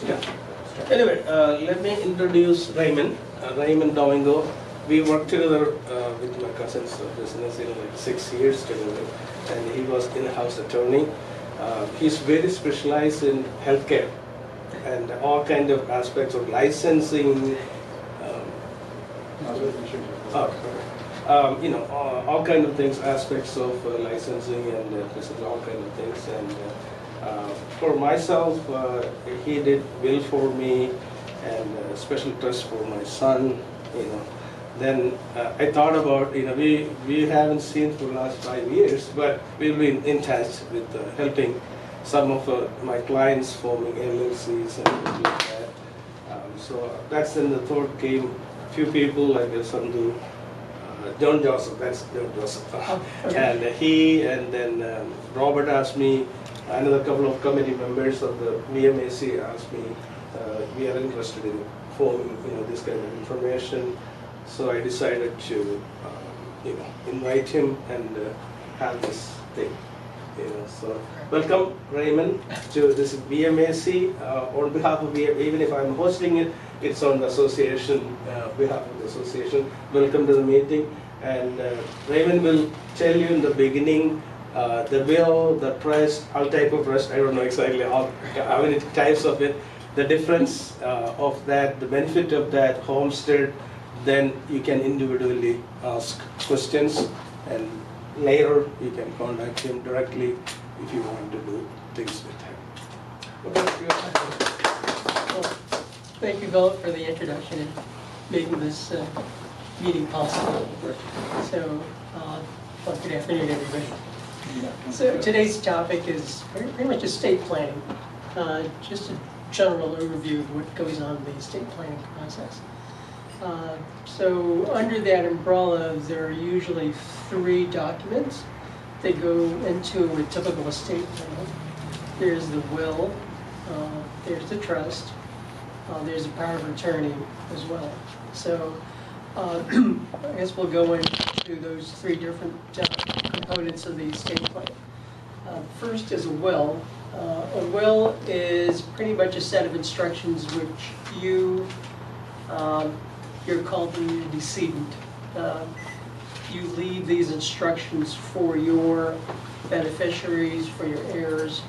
Yeah. Anyway, let me introduce Raymond. Raymond Domingo. We worked together with my cousin's business in like 6 years together, and he was in-house attorney. He's very specialized in healthcare and all kind of aspects of licensing. All kind of things, aspects of licensing and all kind of things. And for myself, he did will for me, and special trust for my son. Then I thought about, we haven't seen for the last 5 years, but we've been in touch with helping some of my clients forming LLCs and things like that. So that's when the thought came. Few people like Sandhu, John Joseph, that's John Joseph. And he, and then Robert asked me, another couple of committee members of the VMASC asked me, we are interested in forming, this kind of information. So I decided to, invite him and have this thing. So welcome Raymond to this VMASC. On behalf of VMASC, even if I'm hosting it, it's on the association, behalf of the association. Welcome to the meeting. And Raymond will tell you in the beginning the will, the trust, all type of trust. I don't know exactly how many types of it. The difference of that, the benefit of that homestead. Then you can individually ask questions, and later you can contact him directly if you want to do things with him. Well, thank you, Bill, for the introduction and making this meeting possible. So, well, good afternoon, everybody. So today's topic is pretty much estate planning. Just a general overview of what goes on in the estate planning process. So under that umbrella, there are usually 3 documents that go into a typical estate plan. There's the will, there's the trust, there's a power of attorney as well. So I guess we'll go into those 3 different components of the estate plan. First is a will. A will is pretty much a set of instructions which you're called the decedent. You leave these instructions for your beneficiaries, for your heirs,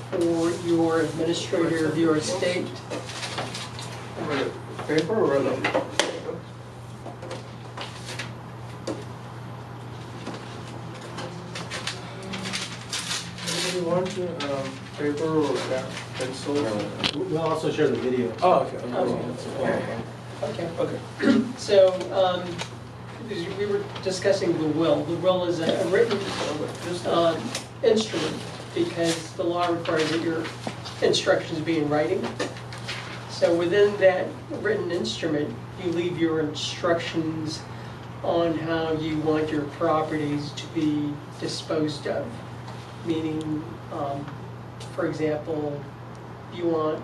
for your administrator of your estate. Paper or no? Do you want paper or pencil? We'll also share the video. Oh, okay. Okay. So, we were discussing the will. The will is a written instrument because the law requires that your instructions be in writing. So within that written instrument, you leave your instructions on how you want your properties to be disposed of. Meaning, for example, you want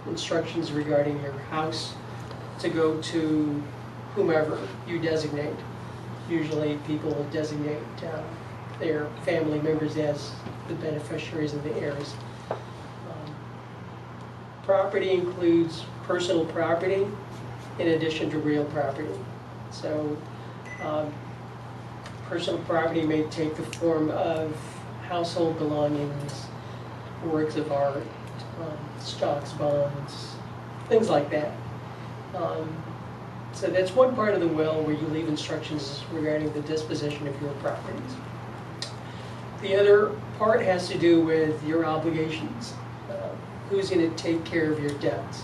instructions regarding your house to go to whomever you designate. Usually people will designate their family members as the beneficiaries and the heirs. Property includes personal property in addition to real property. So personal property may take the form of household belongings, works of art, stocks, bonds, things like that. So that's one part of the will where you leave instructions regarding the disposition of your properties. The other part has to do with your obligations. Who's going to take care of your debts?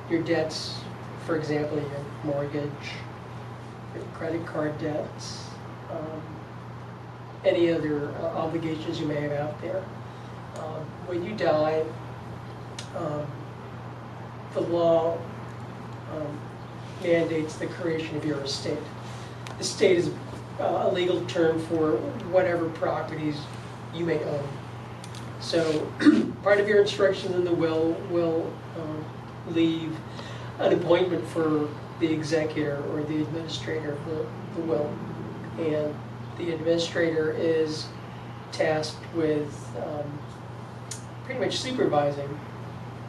Your debts, for example, your mortgage, your credit card debts, any other obligations you may have out there. When you die, the law mandates the creation of your estate. Estate is a legal term for whatever properties you may own. So part of your instructions in the will leave an appointment for the executor or the administrator of the will. And the administrator is tasked with pretty much supervising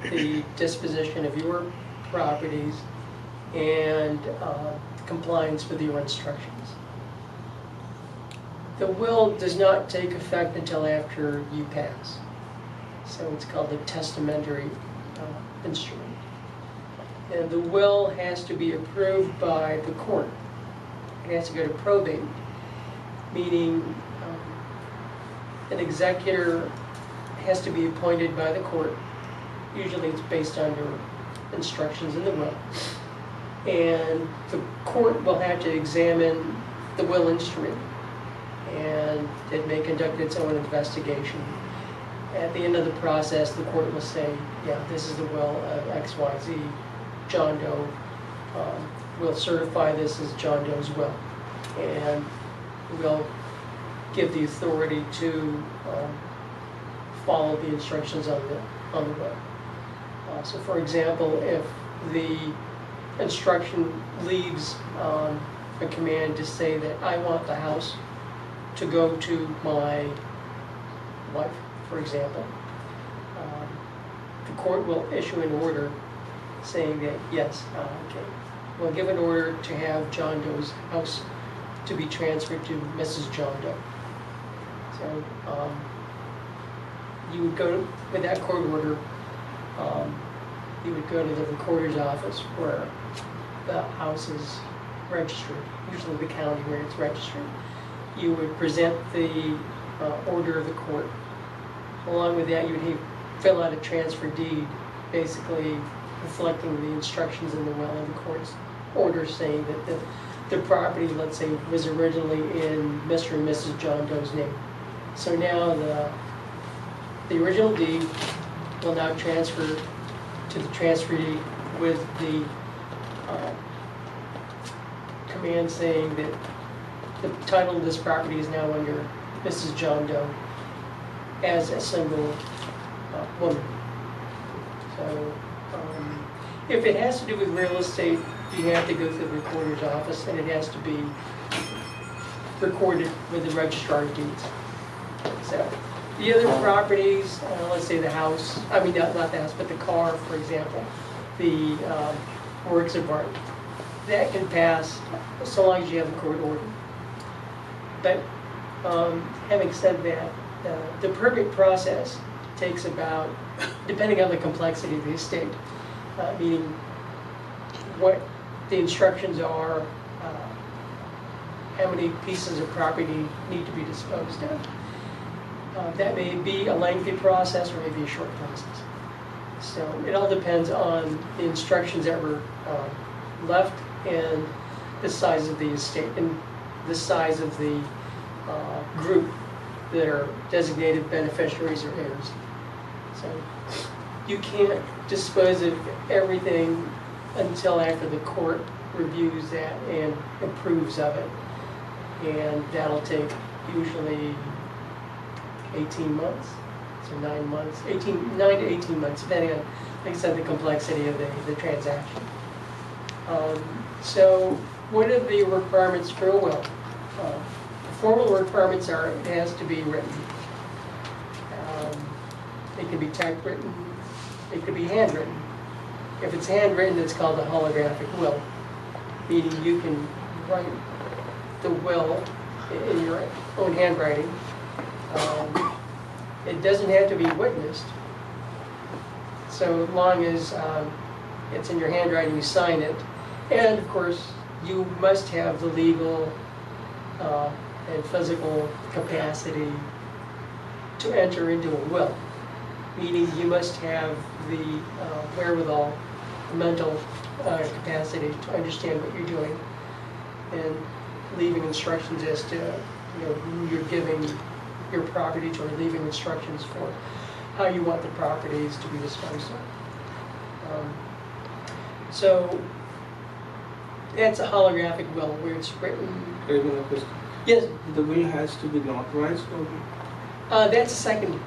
the disposition of your properties and compliance with your instructions. The will does not take effect until after you pass. So it's called a testamentary instrument. And the will has to be approved by the court. It has to go to probate, meaning an executor has to be appointed by the court. Usually it's based on your instructions in the will. And the court will have to examine the will instrument, and it may conduct its own investigation. At the end of the process, the court will say, yeah, this is the will of XYZ, John Doe. We'll certify this as John Doe's will. And we'll give the authority to follow the instructions on the will. So for example, if the instruction leaves a command to say that I want the house to go to my wife, for example, the court will issue an order saying that, yes, okay, we'll give an order to have John Doe's house to be transferred to Mrs. John Doe. So you would go with that court order, you would go to the recorder's office where the house is registered, usually the county where it's registered. You would present the order of the court. Along with that, you would fill out a transfer deed, basically reflecting the instructions in the will of the court's order, saying that the property, let's say, was originally in Mr. and Mrs. John Doe's name. So now the original deed will now transfer to the transferee with the command saying that the title of this property is now under Mrs. John Doe as a single woman. So if it has to do with real estate, you have to go through the recorder's office, and it has to be recorded with the registrar of deeds. So the other properties, let's say the house, I mean not the house, but the car, for example, the works of art, that can pass so long as you have a court order. But having said that, the permit process takes about, depending on the complexity of the estate, meaning what the instructions are, how many pieces of property need to be disposed of. That may be a lengthy process or maybe a short process. So it all depends on the instructions that were left and the size of the estate and the size of the group that are designated beneficiaries or heirs. So you can't dispose of everything until after the court reviews that and approves of it. And that'll take usually 18 months, so 9 months, 9 to 18 months, depending on, like I said, the complexity of the transaction. So what are the requirements for a will? The formal requirements are it has to be written. It can be typewritten, it could be handwritten. If it's handwritten, it's called a holographic will, meaning you can write the will in your own handwriting. It doesn't have to be witnessed, so long as it's in your handwriting, you sign it. And of course, you must have the legal and physical capacity to enter into a will, meaning you must have the wherewithal, mental capacity to understand what you're doing and leaving instructions as to who you're giving your property to, or leaving instructions for how you want the properties to be disposed of. So that's a holographic will where it's written. Yes? The will has to be notarized or? That's a second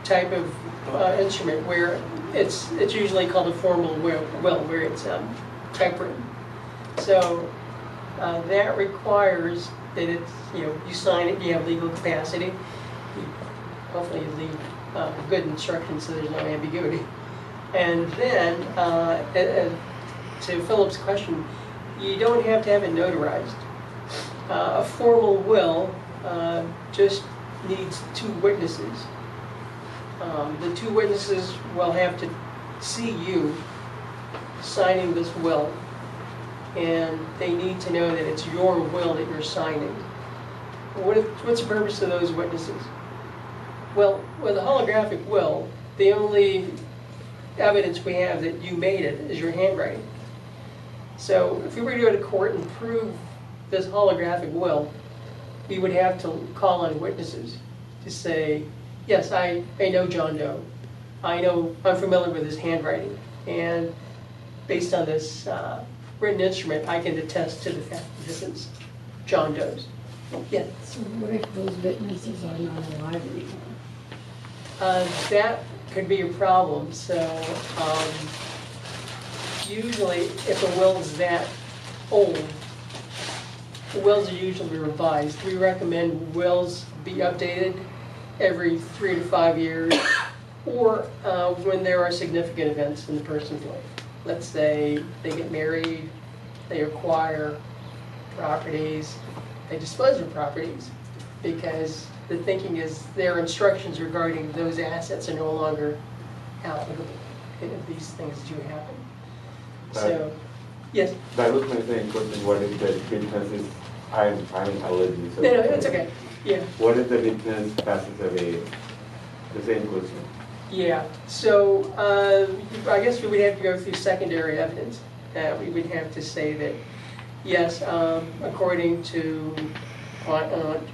type of instrument where it's usually called a formal will where it's typewritten. So that requires that it's, you sign it, you have legal capacity. Hopefully you leave good instructions so there's no ambiguity. And then, to Philip's question, you don't have to have it notarized. A formal will just needs 2 witnesses. The 2 witnesses will have to see you signing this will, and they need to know that it's your will that you're signing. What's the purpose of those witnesses? Well, with a holographic will, the only evidence we have that you made it is your handwriting. So if we were to go to court and prove this holographic will, we would have to call on witnesses to say, yes, I know John Doe. I'm familiar with his handwriting. And based on this written instrument, I can attest to the fact that this is John Doe's. Yeah. So what if those witnesses are not alive anymore? That could be a problem. So usually if a will is that old, the wills are usually revised. We recommend wills be updated every 3 to 5 years, or when there are significant events in the person's life. Let's say they get married, they acquire properties, they dispose of properties, because the thinking is their instructions regarding those assets are no longer applicable if these things do happen. So, yes? That was my same question. What if the witness is, I'm an allergy. So No, it's okay. Yeah. What if the witness passes away? The same question. Yeah. So I guess we would have to go through secondary evidence. We would have to say that, yes, according to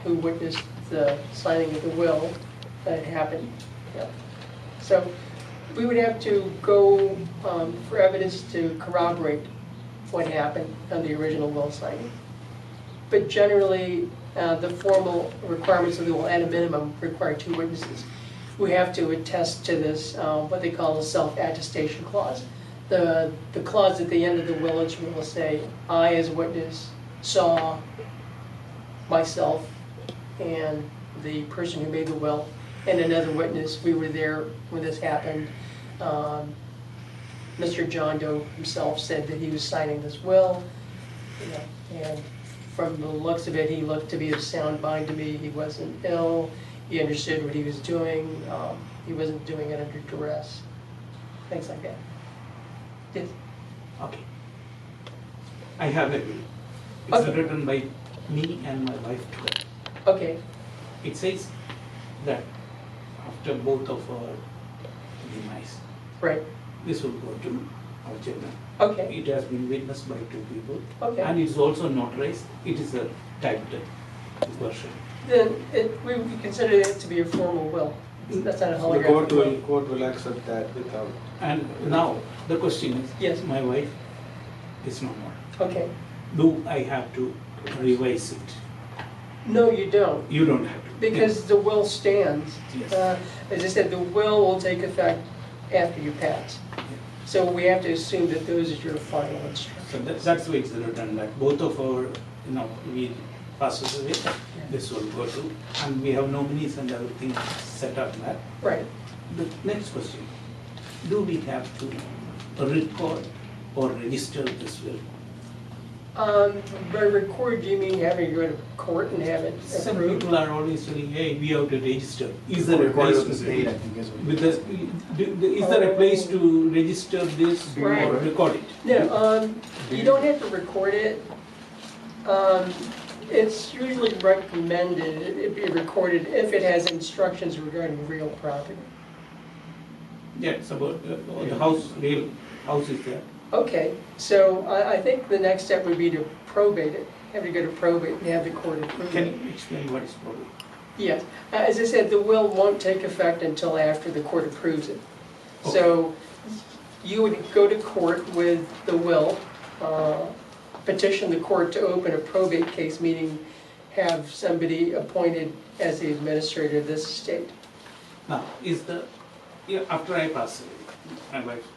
who witnessed the signing of the will, that happened. Yeah. So we would have to go for evidence to corroborate what happened on the original will signing. But generally, the formal requirements of the will, at a minimum, require 2 witnesses who have to attest to this, what they call a self-attestation clause. The clause at the end of the will instrument will say, I as a witness saw myself and the person who made the will, and another witness, we were there when this happened. Mr. John Doe himself said that he was signing this will, and from the looks of it, he looked to be of sound mind to me. He wasn't ill. He understood what he was doing. He wasn't doing it under duress. Things like that. Yes? Okay. I have a will. It's Okay. written by me and my wife together. Okay. It says that after both of our demise, Right. this will go to our children. Okay. It has been witnessed by 2 people. Okay. And it's also notarized. It is a typed version. Then we would consider it to be a formal will. That's not a The holographic will. court will accept that without. And now the question is, Yes. my wife is no more. Okay. Do I have to revise it? No, you don't. You don't have to. Because the will stands. Yes. As I said, the will take effect after you pass. So we have to assume that those are your final instructions. So that's the way it's written, that both of our, we passes away, this will go to, and we have nominees and everything set up that. Right. The next question, do we have to record or register this will? By record, do you mean having to go to court and have it Some approved? people are always saying, hey, we have to register. Is there a Recorded place with the to state, I think is what. with is there a place to register this or Right. record it? No, you don't have to record it. It's usually recommended it be recorded if it has instructions regarding real property. Yeah, it's about the house, real house is there. Okay, so I think the next step would be to probate it, have to go to probate and have the court approve Can it. you explain what is probate? Yes, as I said, the will won't take effect until after the court approves it. So you would go to court with the will, petition the court to open a probate case, meaning have somebody appointed as the administrator of this estate. Now, after I pass away, my wife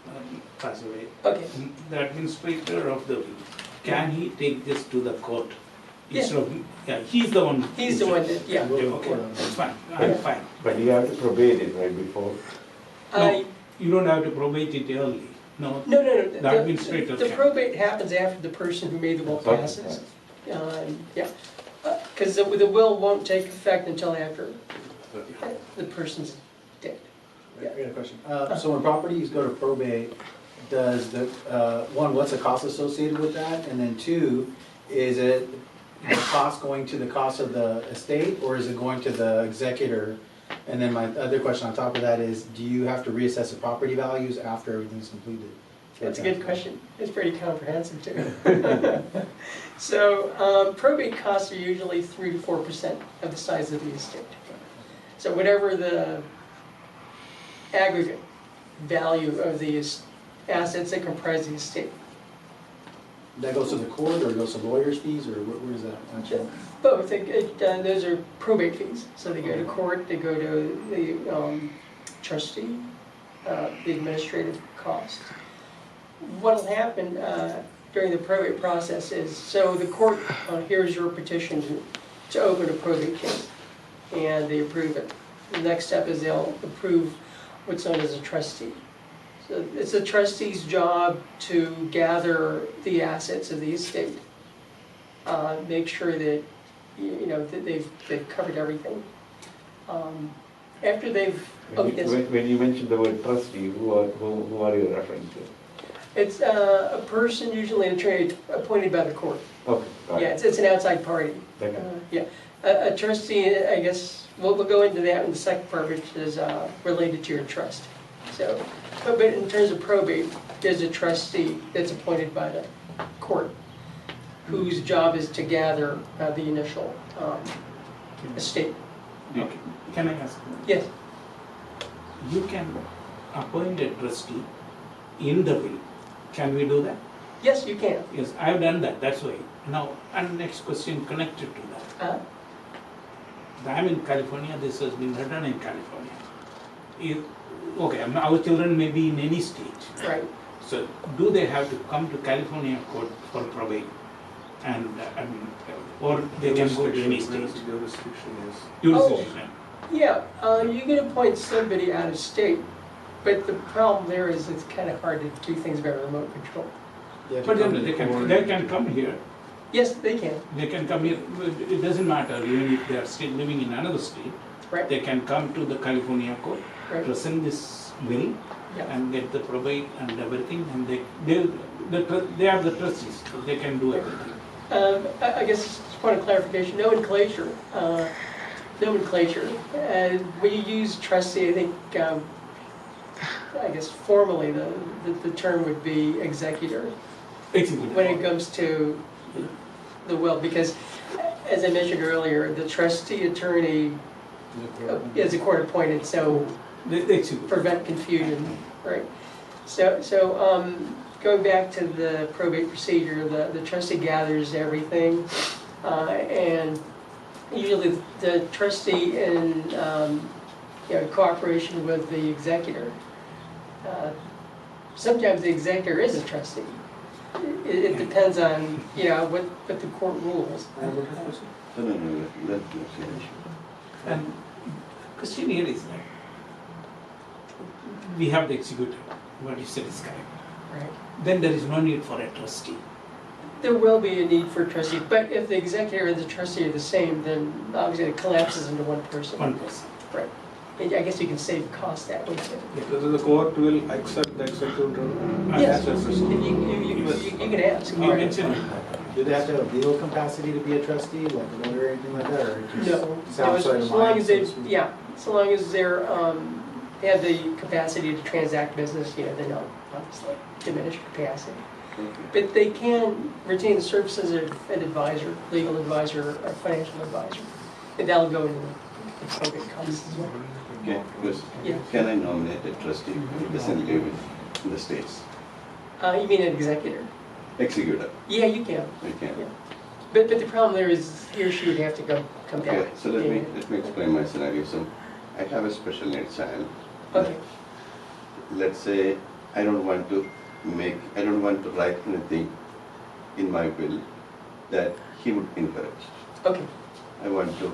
pass away, Okay, the administrator of the will, can he take this to the court? Yeah. Instead of, he's the one. he's the one that, yeah. Okay, that's fine, I'm fine. But you have to probate it right before. No. you don't have to probate it early, no? No. The administrator The can. probate happens after the person who made the will Okay. passes. Yeah, because the will won't take effect until after the person's dead. I got a question. So when properties go to probate, does the, one, what's the cost associated with that? And then two, is it the cost going to the cost of the estate, or is it going to the executor? And then my other question on top of that is, do you have to reassess the property values after everything's completed? That's a good question. It's pretty comprehensive too. So probate costs are usually 3 to 4% of the size of the estate. So whatever the aggregate value of the assets that comprise the estate. That goes to the court, or it goes to lawyers' fees, or where does that actually? Both, those are probate fees. So they go to court, they go to the trustee, the administrative cost. What'll happen during the probate process is, so the court hears your petition to open a probate case, and they approve it. The next step is they'll approve what's known as a trustee. So it's a trustee's job to gather the assets of the estate, make sure that that they've covered everything. After they've When you mentioned the word trustee, who are you referring to? It's a person, usually an attorney, appointed by the court. Okay, got Yeah, it. it's an outside party. Okay. Yeah, a trustee, I guess, we'll go into that in the second part, which is related to your trust. So, but in terms of probate, there's a trustee that's appointed by the court, whose job is to gather the initial estate. Okay. Can I ask? Yes, You can appoint a trustee in the will. Can we do that? yes, you can. Yes, I have done that, that's why. Now, and next question connected to that. I'm in California, this has been written in California. Okay, our children may be in any state. Right. So do they have to come to California court for probate? And, or they can go to any state? Jurisdiction is. Jurisdiction. Yeah, you can appoint somebody out of state, but the problem there is it's kind of hard to do things by remote control. But then they can come here. Yes, they can. They can come here, it doesn't matter, even if they are still living in another state, Right. they can come to the California court, Right. present this will, Yeah. and get the probate and everything, and they are the trustees, so they can do everything. I guess just a point of clarification, nomenclature. When you use trustee, I think, I guess formally the term would be executor Executive. when it comes to the will, because as I mentioned earlier, the trustee attorney is a court appointed, so The executive. prevent confusion, right? So going back to the probate procedure, the trustee gathers everything, and usually the trustee in cooperation with the executor. Sometimes the executor is a trustee. It depends on what the court rules. No, let's finish. And question here is that we have the executive, what you said is correct. Right. Then there is no need for a trustee. There will be a need for a trustee, but if the executor and the trustee are the same, then obviously it collapses into one person. One person. Right. And I guess you can save cost that way too. Whether the court will accept the executor Yes, as a trustee. you can ask. You mentioned, Do they have to have legal capacity to be a trustee, like a lawyer or anything like that, or just No, sounds outside as of long line, as so they, to speak? yeah, so long as they're, they have the capacity to transact business, they're not obviously diminished capacity. But they can retain the services of an advisor, legal advisor, or financial advisor, and that'll go into the probate costs as well. Okay, because Yeah. can I nominate a trustee who doesn't live in the States? You mean an executor? Executor, Yeah, you can. I can. Yeah. But the problem there is he or she would have to come back. Okay, so let me Yeah. explain my scenario. So I have a special needs child. Okay, Let's say I don't want to write anything in my will that he would encourage. okay, I want to,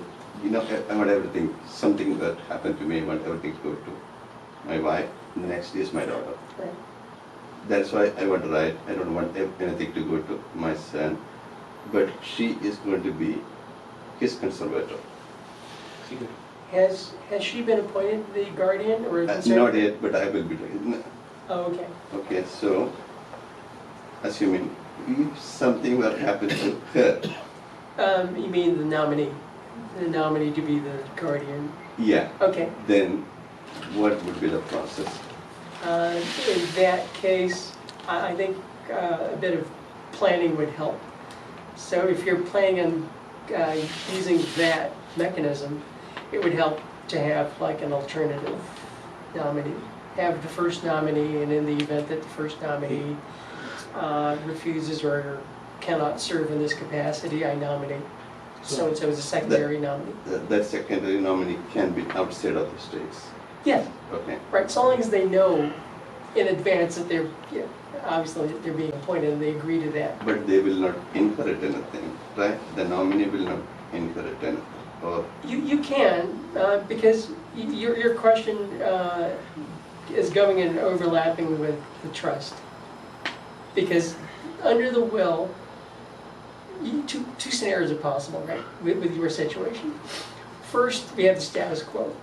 I want everything, something that happened to me, I want everything to go to my my wife, next is my daughter. Right. That's why I want to write. I don't want anything to go to my son, but she is going to be his conservator. Has she been appointed the guardian or Not conservator? yet, but I will be doing it. Oh, okay. Okay, so assuming if something will happen to her, You mean the nominee to be the guardian? yeah, Okay. then what would be the process? In that case, I think a bit of planning would help. So if you're planning on using that mechanism, it would help to have like an alternative nominee. Have the first nominee, and in the event that the first nominee refuses or cannot serve in this capacity, I nominate so-and-so as a secondary nominee. That secondary nominee can be outside of the states. Yeah, Okay, right, so long as they know in advance that they're, obviously they're being appointed and they agree to that. but they will not inherit anything, right? The nominee will not inherit anything, or You can, because your question is going and overlapping with the trust. Because under the will, two scenarios are possible, right, with your situation. First, we have the status quo,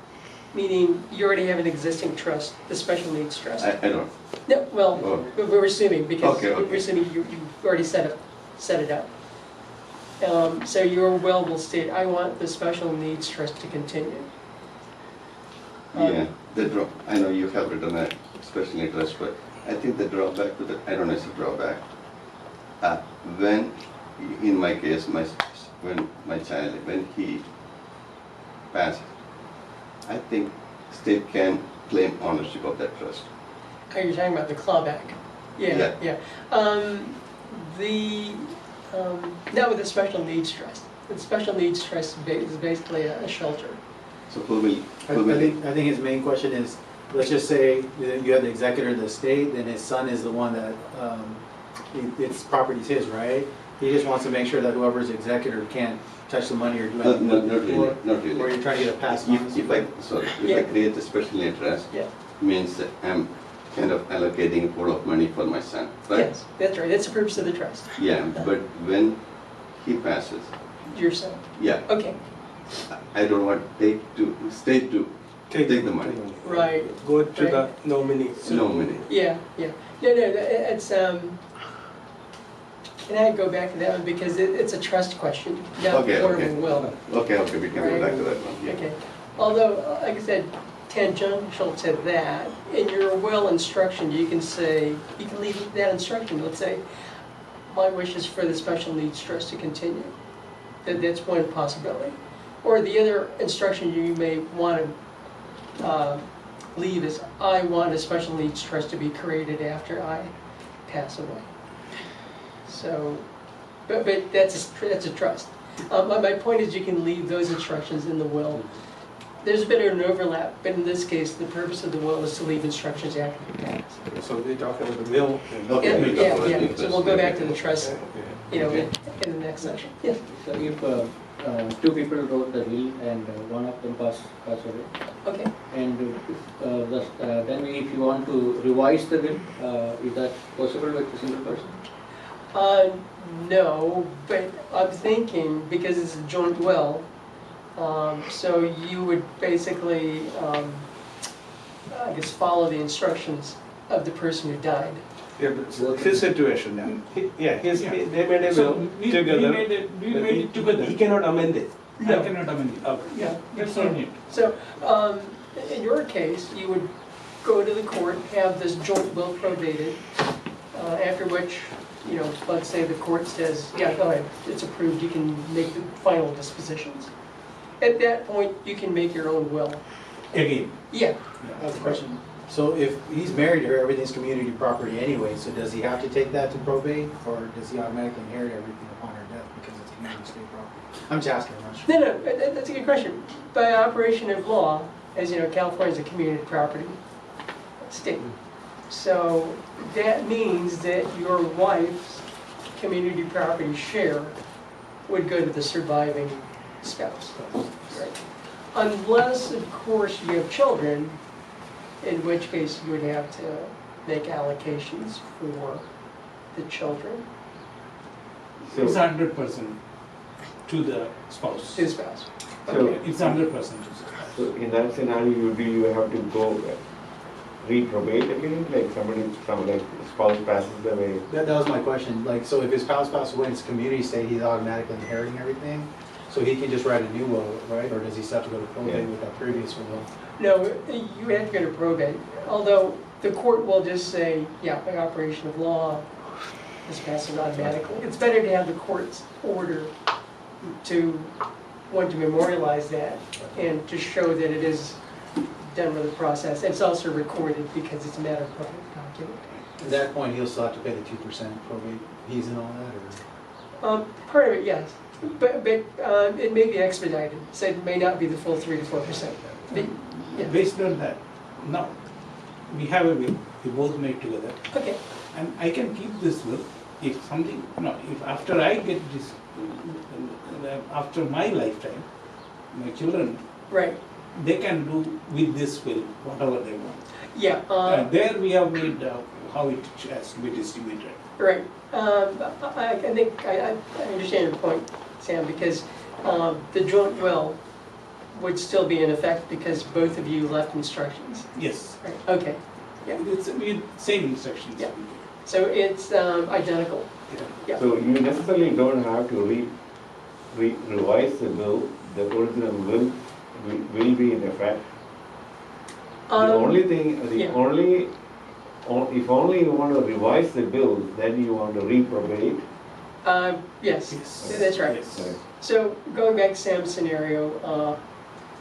meaning you already have an existing trust, the special needs trust. I don't. No, well, Oh. we're assuming, because Okay, okay. we're assuming you've already set it up. So your will state, I want the special needs trust to continue. Yeah, I know you have written a special interest, but I think the drawback to that, I don't know if it's a drawback. When, in my case, when my child, when he passes, I think state can claim ownership of that trust. Oh, you're talking about the clawback? Yeah. Yeah. Not with the special needs trust. The special needs trust is basically a shelter. So who will, I think his main question is, let's just say that you have the executor of the estate, and his son is the one that, it's property's his, right? He just wants to make sure that whoever's executor can't touch the money or do anything. not really, Or- not really. Or you're trying to get a pass on. If I create a special interest, Yeah. means that I'm kind of allocating a pool of money for my son, right? Yes, that's right. That's the purpose of the trust. Yeah, but when he passes, Your son. yeah, Okay. I don't want state to take the money. Right. Go to the Right. nominee. Nominee. Yeah. No, it's and I go back to that one because it's a trust question, not Okay, form okay. of will. Okay, we can go back to that one. Yeah. Okay. Although, like I said, tangential to that, in your will instruction, you can leave that instruction. Let's say, my wish is for the special needs trust to continue. That's one possibility. Or the other instruction you may want to leave is, I want a special needs trust to be created after I pass away. So, but that's a trust. My point is, you can leave those instructions in the will. There's a bit of an overlap, but in this case, the purpose of the will is to leave instructions after you pass. So we're talking about the will. Okay. Yeah. So we'll go back to the trust, Okay. in the next section. Yeah. So if two people wrote the will and one of them passed away, Okay. and then if you want to revise the will, is that possible with a single person? No, but I'm thinking, because it's a joint will, so you would basically, I guess, follow the instructions of the person who died. Yeah, but his situation now. They made a So will we together. made it together. He cannot amend it. I cannot amend it. Okay. Yeah. That's not it. So, in your case, you would go to the court, have this joint will probated, after which, let's say the court says, yeah, go ahead, it's approved, you can make the final dispositions. At that point, you can make your own will. Again, Yeah, I have a question. So if he's married to her, everything's community property anyway, so does he have to take that to probate, or does he automatically inherit everything upon her death because it's community state property? I'm just asking, I'm not sure. no, that's a good question. By operation of law, as you know, California is a community property state. So that means that your wife's community property share would go to the surviving spouse. Right? Unless, of course, you have children, in which case you would have to make allocations for the children, It's So, 100% to the spouse. to the spouse. So- It's 100% to the spouse. so in that scenario, do you have to go reprobate again, like like spouse passes away? That was my question, like, so if his spouse passed away and it's community estate, he's automatically inheriting everything? So he can just write a new will, right, or does he still have to go to probate Yeah. with that previous will? No, you have to go to probate, although the court will just say, yeah, by operation of law, this passes automatically. It's better to have the court's order to, want to memorialize that and to show that it is done with the process. It's also recorded because it's a matter of public document. At that point, he'll still have to pay the 2% probate fees and all that, or? Part of it, yes, but it may be expedited, so it may not be the full 3 to 4%. Yeah. Based on that, now, we have a will, we both made together, Okay, and I can keep this will if something, if after I get this, after my lifetime, my children, right, they can do with this will whatever they want. yeah. And there we have made how it has to be distributed. Right. I think I understand your point, Sam, because the joint will would still be in effect because both of you left instructions. Yes, Right. Okay. Yeah. it's same instructions. Yeah. So it's identical. Yeah. So you necessarily don't have to revise the will, the original will be in effect. The only thing, yeah. if only you want to revise the bill, then you want to reprobate. Yes, Yes. that's right. Yes. So going back to Sam's scenario,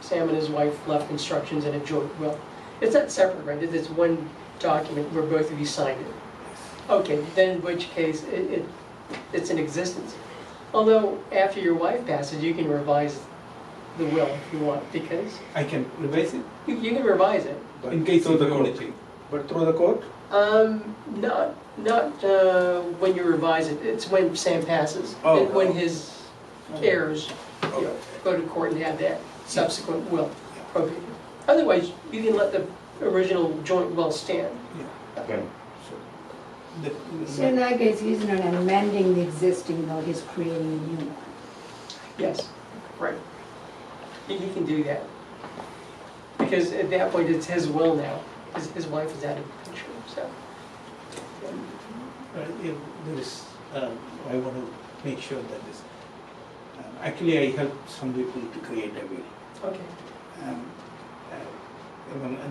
Sam and his wife left instructions in a joint will. It's not separate, right? It's one document where both of you signed it. Okay, then in which case it's in existence. Although after your wife passes, you can revise the will if you want, because I can revise it you can revise it. in case Through of the the court. change. But through the court? Not when you revise it. It's when Sam passes. Oh. And when his heirs go to court and have that subsequent will probated. Otherwise, you can let the original joint will stand. Okay. So in that case, he's not amending the existing, though, he's creating a new one. Yes, right. He can do that. Because at that point, it's his will now. His wife is out of the picture, so. If there is, I want to make sure that this, actually I help some people to create a will. Okay. And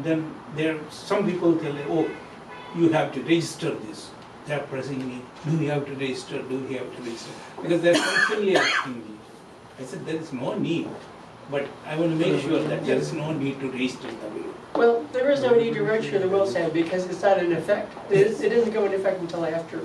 then there, some people tell, oh, you have to register this. They are pressing me, do you have to register, do you have to register? Because they're constantly asking me. I said, there is no need, but I want to make sure that there is no need to register the will. Well, there is no need to register the will, Sam, because it's not in effect. It doesn't go into effect until after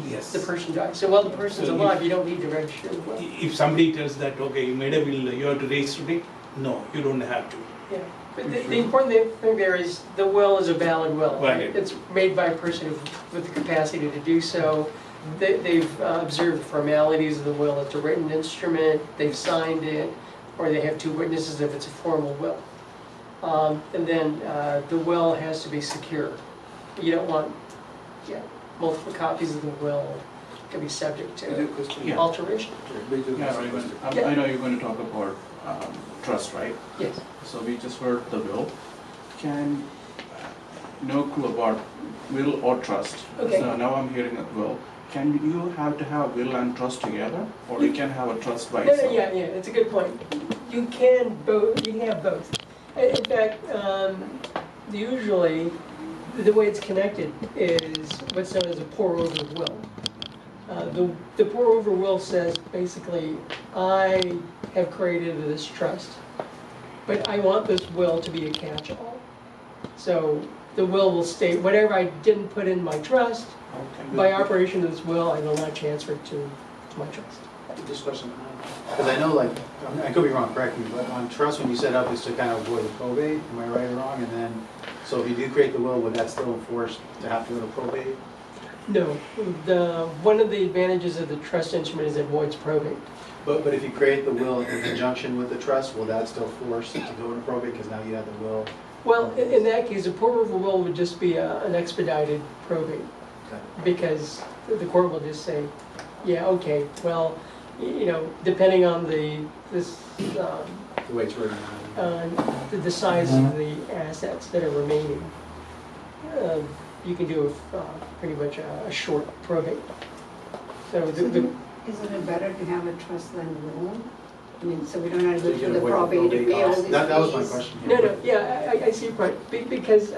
Yes. the person dies. So while the person's So alive, you don't need to register the will. If somebody tells that, okay, you made a will, you have to register it, no, you don't have to. Yeah. But the important thing there is the will is a valid will. Valid. It's made by a person with the capacity to do so. They've observed the formalities of the will. It's a written instrument, they've signed it, or they have two witnesses if it's a formal will. And then the will has to be secure. You don't want multiple copies of the will. Can be subject to Yeah. alteration. Yeah, Raymond, Yeah. I know you're going to talk about trust, right? Yes. So we just heard the will. Can, no clue about will or trust. Okay. So now I'm hearing a will. Can you have to have will and trust together, or you can have a trust by No, itself? yeah, it's a good point. You can have both. In fact, usually, the way it's connected is what's known as a pour-over will. The pour-over will says, basically, I have created this trust, but I want this will to be a catch-all. So the will state, whatever I didn't put in my trust, by operation of this will, I will not transfer it to my trust. Discussion. Because I know, like, I could be wrong, correct me, but on trust, when you set up, is to kind of avoid probate, am I right or wrong? And then, so if you do create the will, would that still enforce to have to go to probate? No, one of the advantages of the trust instrument is it avoids probate. But if you create the will in conjunction with the trust, will that still force it to go to probate, because now you have the will Well, in that case, a Port River will would just be an expedited probate, Okay. because the court will just say, yeah, okay, well, you know, depending on this, The way it's written. the size of the assets that are remaining, you can do pretty much a short probate. So Isn't it better to have a trust than a will? I mean, so we don't have to So go you through can the avoid probate to pay all costs. these That was my fees. question. No, yeah, I see your point, because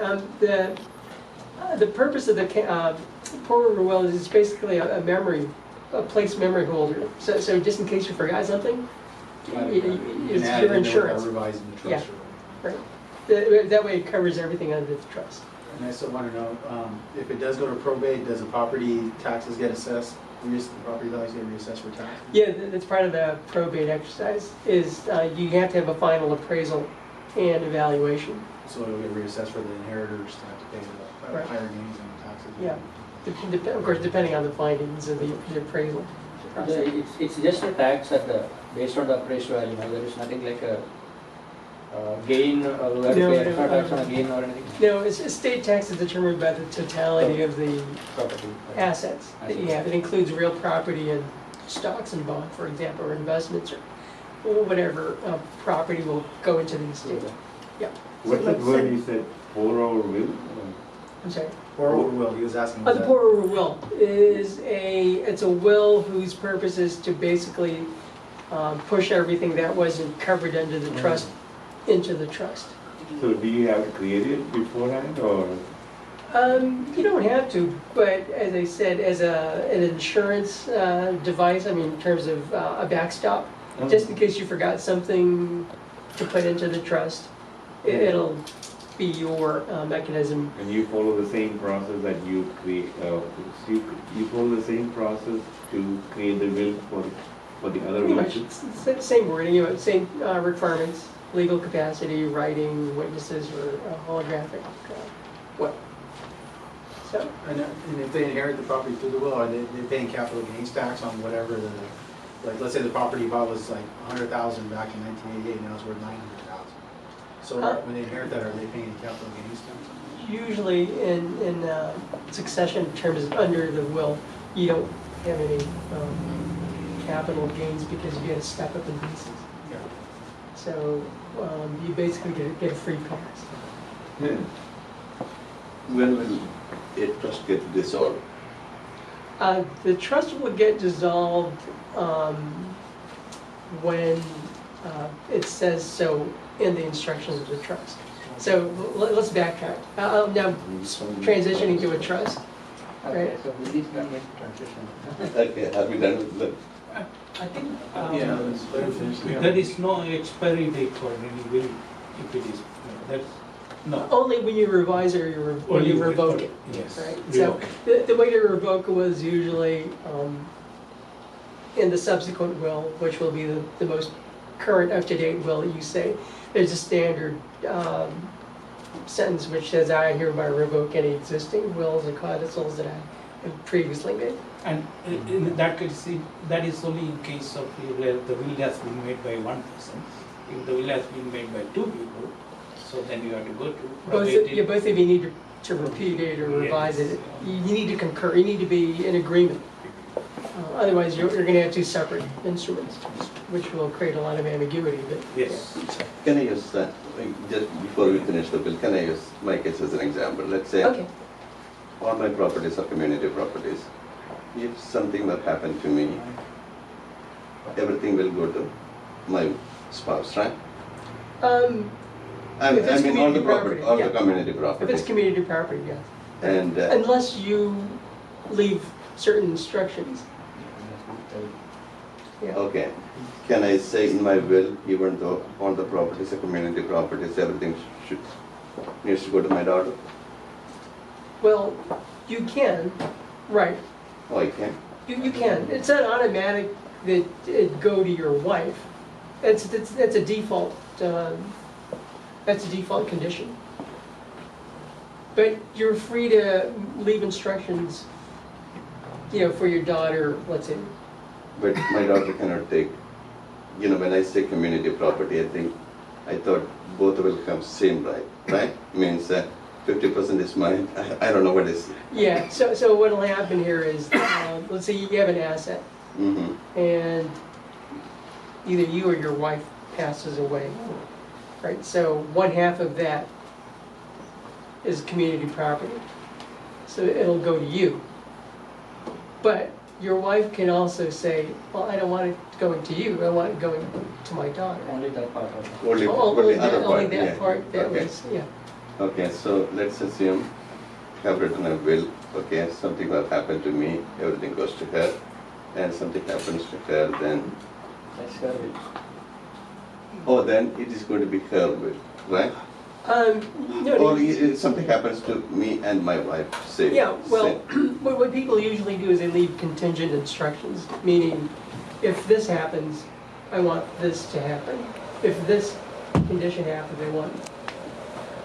the purpose of the Port River Well is basically a memory, a place memory holder. So just in case you forgot something, it's your insurance. Revising the trust. Right. That way it covers everything under the trust. And I still want to know, if it does go to probate, does the property taxes get assessed? The property values get reassessed for tax? Yeah, that's part of the probate exercise, is you have to have a final appraisal and evaluation. So it'll get reassessed for the inheritors to have to pay the Right. higher gains and taxes? Yeah. Of course, depending on the findings of the appraisal process. It's just a tax based on the appraised value, there is nothing like a gain, or we have to pay extra tax on a gain or anything? No, estate tax is determined by the totality of the Property. assets that you have. It includes real property and stocks and bonds, for example, or investments, or whatever property will go into the estate. What's that word you said, for our will? I'm sorry. Or will, he was asking. The Port River will is it's a will whose purpose is to basically push everything that wasn't covered under the trust into the trust. So do you have to create it beforehand or? You don't have to, but as I said, as an insurance device, I mean, in terms of a backstop, just in case you forgot something to put into the trust, it'll be your mechanism. And you follow the same process that you create, you follow the same process to create the will for the other Pretty much, wishes? it's the same wording, same requirements, legal capacity, writing, witnesses, or holographic will. So, And if they inherit the property through the will, are they paying capital gains tax on whatever like, let's say the property you bought was like 100,000 back in 1988, now it's worth 900,000. So when they inherit that, are they paying capital gains tax on that? usually in succession terms under the will, you don't have any capital gains because you get a step up in pieces. Yeah. So you basically get a free pass. When will a trust get dissolved? The trust will get dissolved when it says so in the instructions of the trust. So let's backtrack. Now transitioning to a trust. Okay, so with this can make transition. Okay, are we done with that? I think Yeah, let him finish. there is no expiry date for any will if it is, that's, no. Only when you revise it or when you revoke it. Yes. Right. So the way to revoke it was usually in the subsequent will, which will be the most current up-to-date will that you say. There's a standard sentence which says, I hereby revoke any existing wills and codicils that I have previously made. And in that case, that is only in case of where the will has been made by one person. If the will has been made by two people, so then you have to go to probate it. Both of you need to repeat it or revise it. You need to concur, you need to be in agreement. Otherwise, you're going to have two separate instruments, which will create a lot of ambiguity. But Yes. Can I use that, just before we finish the bill, can I use my case as an example? Let's say okay. all my properties are community properties. If something were happen to me, everything will go to my spouse, right? I If it's mean all the community property, property, all the yeah. community If it's properties. community property, yes. And Unless you leave certain instructions. Yeah. okay, can I say in my will, even though all the properties are community properties, everything needs to go to my daughter? Well, you can, right. Oh, I can? You can. It's not automatic that it go to your wife. That's a default. That's a default condition. But you're free to leave instructions, for your daughter. Let's say. But my daughter cannot take, when I say community property, I think I thought both will come same right? Means 50% is mine. I don't know what is. Yeah, so what'll happen here is, let's say you have an asset, and either you or your wife passes away, right? So one half of that is community property, so it'll go to you. But your wife can also say, well, I don't want it going to you, I want it going to my daughter. Only that part of it. Only other Only part. that part, that Okay. was, yeah. Okay, so let's assume have written a will. Okay, something will happen to me, everything goes to her, and something happens to her, then That's her will. oh, then it is going to be her will, right? No, Or something happens to me and my wife, say. yeah, well, say. what people usually do is they leave contingent instructions, meaning if this happens, I want this to happen. If this condition happens, I want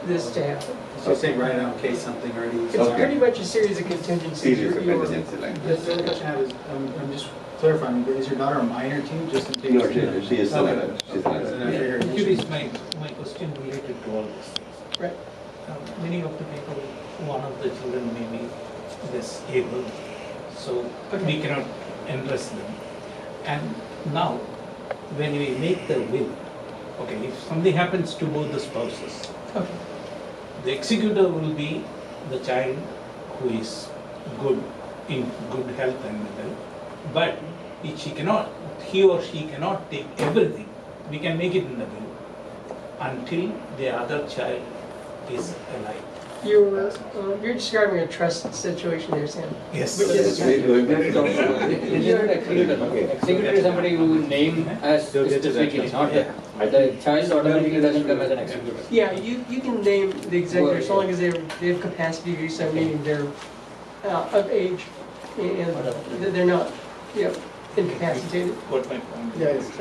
this to happen. So you're saying write it out in case something already. It's Okay. pretty much a series of contingencies. Series of You're- contingency like The this. other question I have is, I'm just clarifying, is your daughter a minor too, just in case? No, she is Okay. another. She's Okay. another. And I figured- Here is my question related to all this. Right. Many of the people, one of the children may be disabled, so we cannot entrust them. And now, when we make the will, okay, if something happens to both the spouses, Okay. the executor will be the child who is good, in good health and mental, but he or she cannot take everything. We can make it in the will until the other child is alive. You're describing a trust situation there, Sam. Yes. Which is- Maybe going back It is not executor. Okay. Executor is somebody who name as specifically, not the child automatically doesn't come as an executor. Yeah, you can name the executor as long as they have capacity to do so, meaning they're of age and they're not, incapacitated. Got my point. Yeah, it's-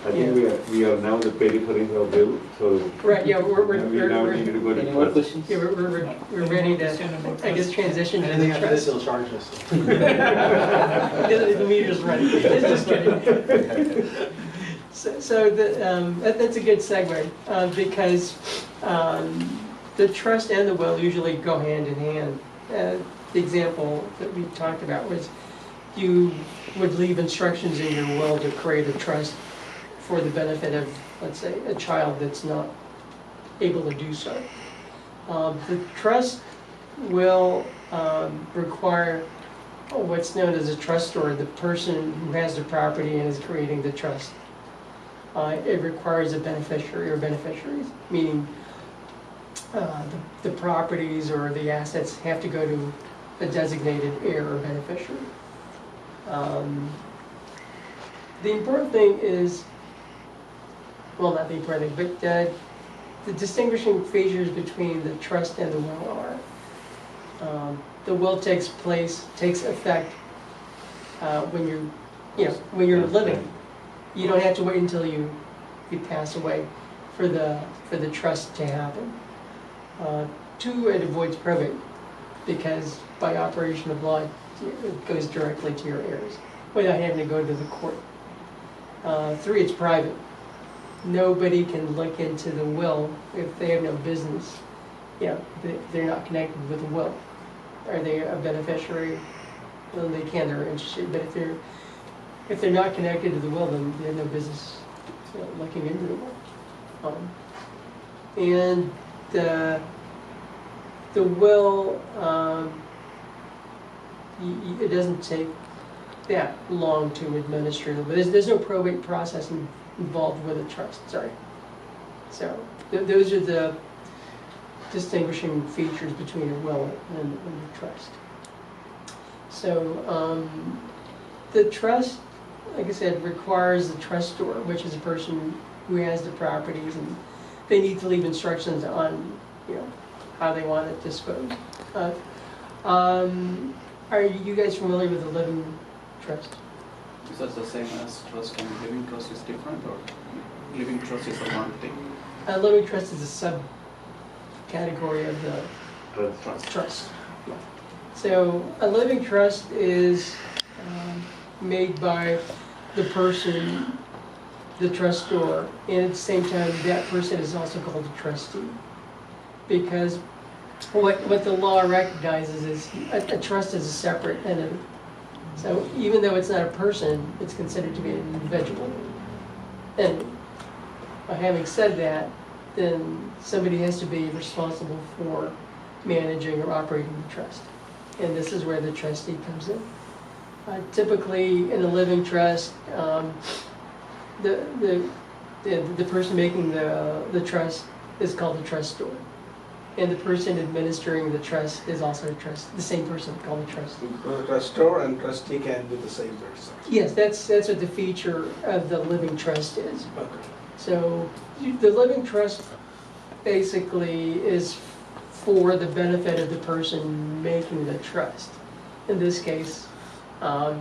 I think we are now the periphery of will, so. Right, yeah, We now need to go to. Any more questions? Yeah, we're ready to, I guess, transition to Anything the after this, trust. he'll charge us. The meter's running, just kidding. So that's a good segue, because the trust and the will usually go hand in hand. The example that we talked about was you would leave instructions in your will to create a trust for the benefit of, let's say, a child that's not able to do so. The trust will require what's known as a trustor, the person who has the property and is creating the trust. It requires a beneficiary or beneficiaries, meaning the properties or the assets have to go to a designated heir or beneficiary. The important thing is, well, not the important thing, but the distinguishing features between the trust and the will are, the will takes effect when you're living. You don't have to wait until you pass away for the trust to happen. Two, it avoids probate, because by operation of law, it goes directly to your heirs without having to go to the court. Three, it's private. Nobody can look into the will if they have no business. They're not connected with the will. Are they a beneficiary? Well, they can, they're interested, but if they're not connected to the will, then they have no business looking into the will. And the will, it doesn't take that long to administer. But there's no probate process involved with a trust, sorry. So those are the distinguishing features between a will and a trust. So the trust, like I said, requires the trustor, which is a person who has the properties, and they need to leave instructions on, how they want it disposed of. Are you guys familiar with the living trust? Is that the same as trust and living trust is different, or living trust is the one thing? Living trust is a subcategory of the trust. So a living trust is made by the person the trustor, and at the same time, that person is also called a trustee. Because what the law recognizes is a trust is a separate entity. So even though it's not a person, it's considered to be an individual. And by having said that, then somebody has to be responsible for managing or operating the trust. And this is where the trustee comes in. Typically, in a living trust, the person making the trust is called the trustor. And the person administering the trust is also the same person called the trustee. Trustor and trustee can be the same person. Yes, that's what the feature of the living trust is. Okay. So the living trust basically is for the benefit of the person making the trust. In this case, the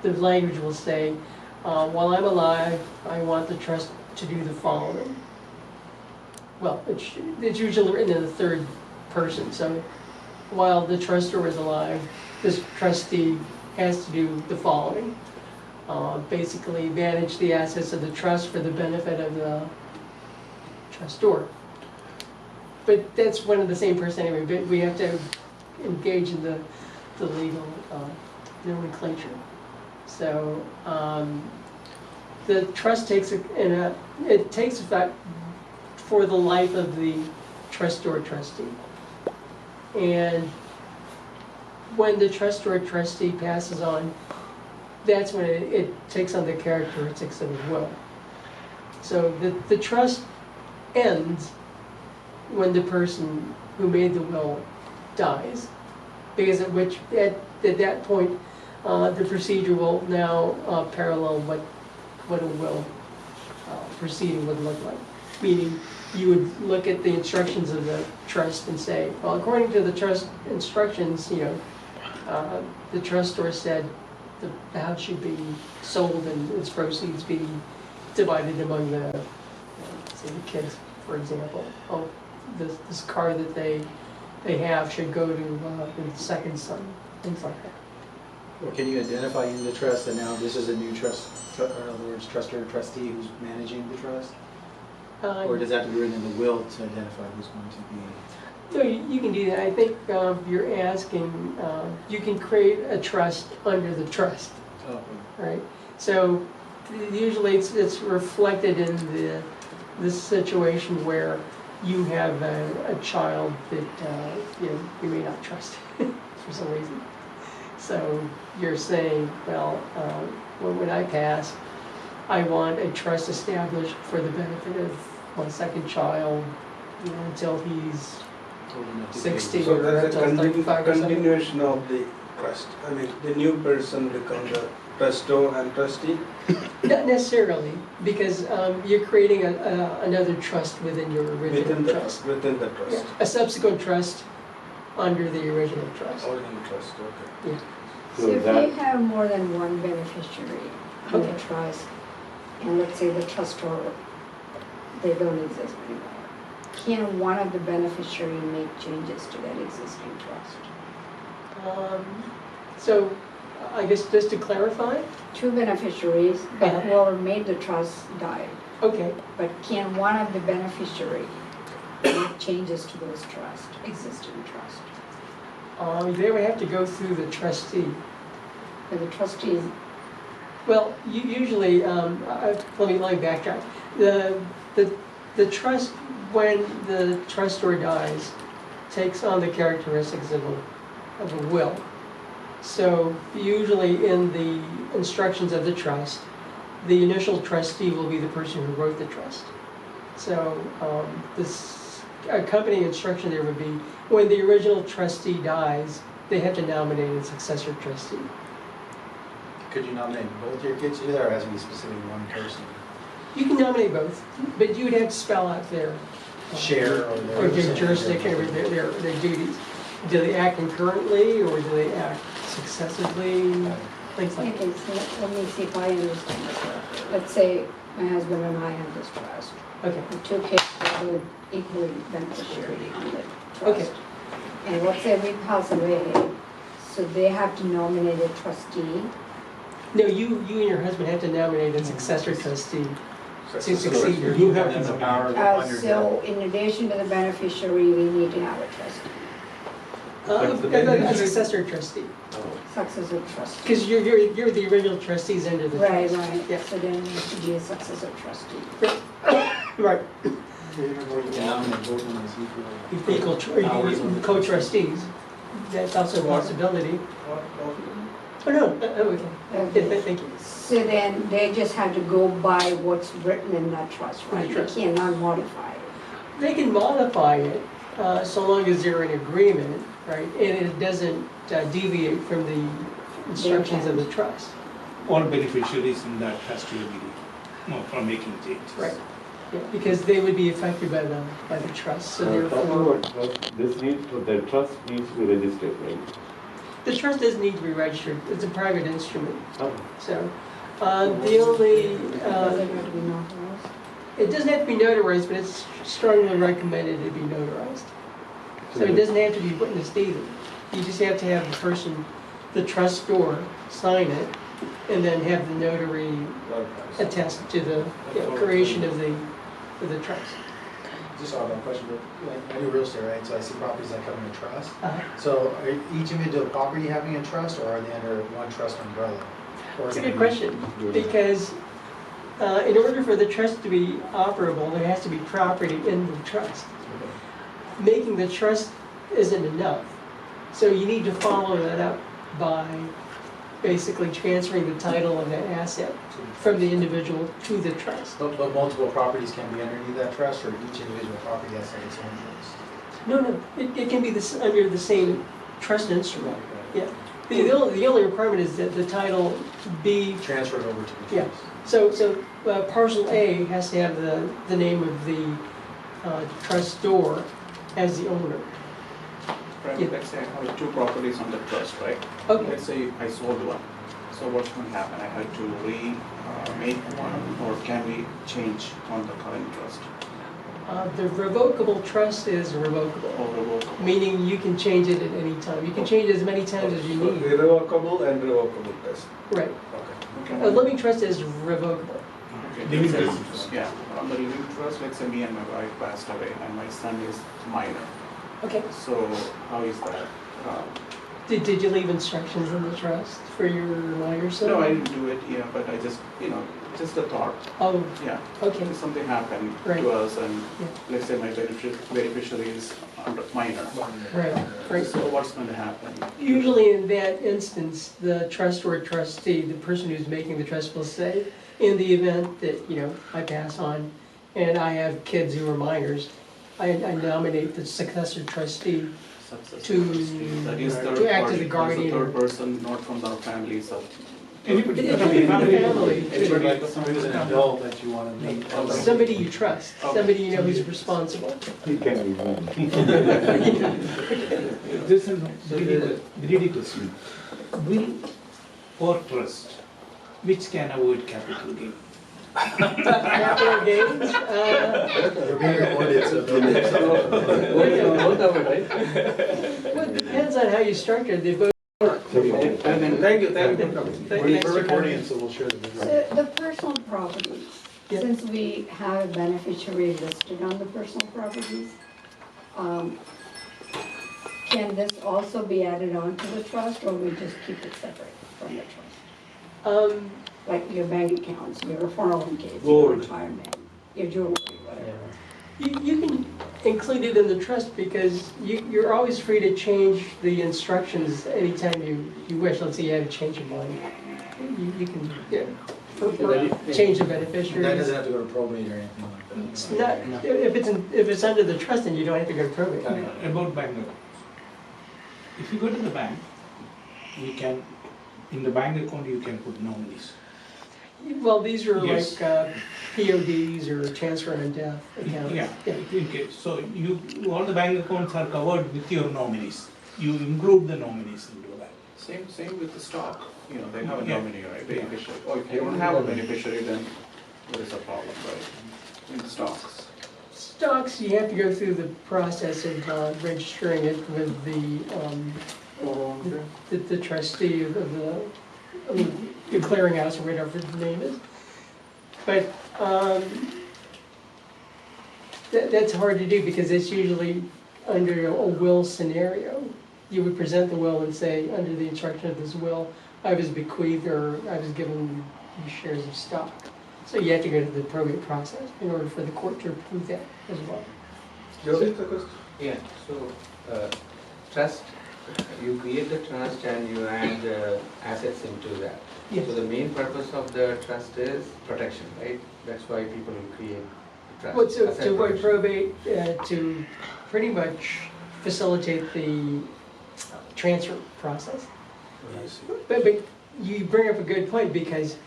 language will say, while I'm alive, I want the trust to do the following. Well, it's usually written in the third person, so while the trustor is alive, this trustee has to do the following. Basically manage the assets of the trust for the benefit of the trustor. But that's one and the same person anyway, but we have to engage in the legal nomenclature. So the trust takes effect for the life of the trustor trustee. And when the trustor trustee passes on, that's when it takes on the characteristics of a will. So the trust ends when the person who made the will dies, because at that point the procedure will now parallel what a will proceeding would look like. Meaning, you would look at the instructions of the trust and say, well, according to the trust instructions, the trustor said the house should be sold and its proceeds be divided among say the kids, for example. Oh, this car that they have should go to the second son, things like that. Or can you identify in the trust that now this is a new trust, in other words, trustor or trustee who's managing the trust? Or does that have to be written in the will to identify who's going to be? No, you can do that. I think you're asking, you can create a trust under the trust, right? So usually it's reflected in this situation where you have a child that you may not trust for some reason. So you're saying, well, when I pass, I want a trust established for the benefit of my second child, until he's 60 So or that's a until 35 or something. continuation of the trust. I mean, the new person becomes the trustor and trustee? Not necessarily, because you're creating another trust within your original trust. Within the trust. Yeah, a subsequent trust under the original trust. Original trust, okay. Yeah. So if you have more than one beneficiary in the trust, and let's say the trustor, they don't exist anymore, can one of the beneficiary make changes to that existing trust? So I guess just to clarify. Two beneficiaries, but whoever made the trust died. Okay. But can one of the beneficiary make changes to those existing trust? They would have to go through the trustee. But the trustees, Well, usually, let me backtrack. The trust, when the trustor dies, takes on the characteristics of a will. So usually in the instructions of the trust, the initial trustee will be the person who wrote the trust. So this accompanying instruction there would be, when the original trustee dies, they have to nominate a successor trustee. Could you nominate both your kids either, or has to be specifically one person? You can nominate both, but you would have to spell out their Share or their jurisdiction or their duties. Do they act concurrently or do they act successively? Things like that. okay, so let me see if I understand this correctly. Let's say my husband and I have this trust. Okay. The two kids are equally beneficiary on the trust. Okay. And let's say we pass away, so they have to nominate a trustee. No, you and your husband have to nominate a successor trustee. to succeed. You have the power on your debt. So in addition to the beneficiary, we need to have a trustee, A successor trustee, successor trustee. because you're the original trustees under the Right, trust. right, Yeah. so then there should be a successor trustee. Right, Down and vote on this equally. equal, co-trustees, that's also a possibility. Oh, no, okay. Okay. Thank you. So then they just have to go by what's written in that trust, right? They Trust. cannot modify it. They can modify it, so long as they're in agreement, right, and it doesn't deviate from the instructions of the trust. All beneficiaries in that trust will be from making changes. Right. Yeah, because they would be affected by the trust, so Talking therefore, about trust, the trust needs to be registered, right? the trust doesn't need to be registered, it's a private instrument, Oh, so. The only, Does it have to be notarized? it doesn't have to be notarized, but it's strongly recommended it be notarized. So it doesn't have to be witnessed either. You just have to have the person, the trustor, sign it, and then have the notary attest to the creation of the trust. Just a question, but like, I do real estate, right? So I see properties that come in a trust. Uh, So are each individual property having a trust, or are they under one trust umbrella? Or It's a can good it be- question, because in order for the trust to be operable, there has to be property in the trust. Making the trust isn't enough, so you need to follow that up by basically transferring the title of that asset from the individual to the trust. But multiple properties can be underneath that trust, or each individual property has to have its own trust? No, it can be under the same trust instrument, yeah. The only requirement is that the title be, Transferred over to the Yeah. trust. so parcel A has to have the name of the trustor as the owner. Right, Yeah. let's say I have 2 properties on the trust, right? Okay, Let's say I sold one. So what's going to happen? I had to make one, or can we change on the current trust? the revocable trust is revocable, Or revocable? meaning you can change it at any time. You can change it as many times as you need. Irrevocable and revocable test. Right. Okay. A living trust is revocable. Okay, Living let's say- trust. Yeah, on the living trust, let's say me and my wife passed away and my son is minor. Okay. So how is that? Did you leave instructions in the trust for your minor son? No, I didn't do it, yeah, but I just, just a thought, Oh, yeah. okay. If something happened Right. to us and Yeah. let's say my beneficiary is minor. Right, right. So what's going to happen? Usually in that instance, the trust or trustee, the person who's making the trust will say, in the event that, I pass on and I have kids who are minors, I nominate the successor trustee Successor to- trustee. That is third to act as party, a guardian. That's a third person, not from our family, so. Anybody, It could be from the family. It's like somebody who's an adult that you want to meet. Somebody you trust, somebody you know who's responsible. he can be moved. This is a greedy question. Will or trust, which can avoid capital gain? Capital gains, They're being recorded, so they'll- Both of it, right? well, it depends on how you structure it. They both And then, Thank you for coming. Thanks We're for recording coming. it, so we'll share the video. So the personal properties, Yeah. since we have a beneficiary listed on the personal properties, can this also be added on to the trust, or we just keep it separate from the trust? Like your bank accounts, your 401ks, your Gold. retirement, your jewelry, whatever. You can include it in the trust because you're always free to change the instructions anytime you wish. Let's say you had a change of mind. You can, change the That beneficiaries. doesn't have to go to probate or anything like that. It's not, if it's under the trust, then you don't have to go to probate. About bank accounts. If you go to the bank, you can, in the bank account, you can put nominees. Well, these are Yes. like PODs or transfer and death accounts. Yeah, okay, so all the bank accounts are covered with your nominees. You include the nominees into that. same with the stock, they have a Yeah. nominee, right, beneficiary. Or if you don't have a beneficiary, then there is a problem, right, in stocks. Stocks, you have to go through the process of registering it with the trustee of the clearinghouse or whatever the name is. But that's hard to do because it's usually under a will scenario. You would present the will and say, under the instruction of this will, I was bequeathed or I was given these shares of stock. So you have to go to the probate process in order for the court to approve that as well. Joe, the question? Yeah, so, trust, you create the trust and you add assets into that. Yes. So the main purpose of the trust is protection, right? That's why people create trust. Well, to asset avoid protection. probate, to pretty much facilitate the transfer process. But you bring up a good point because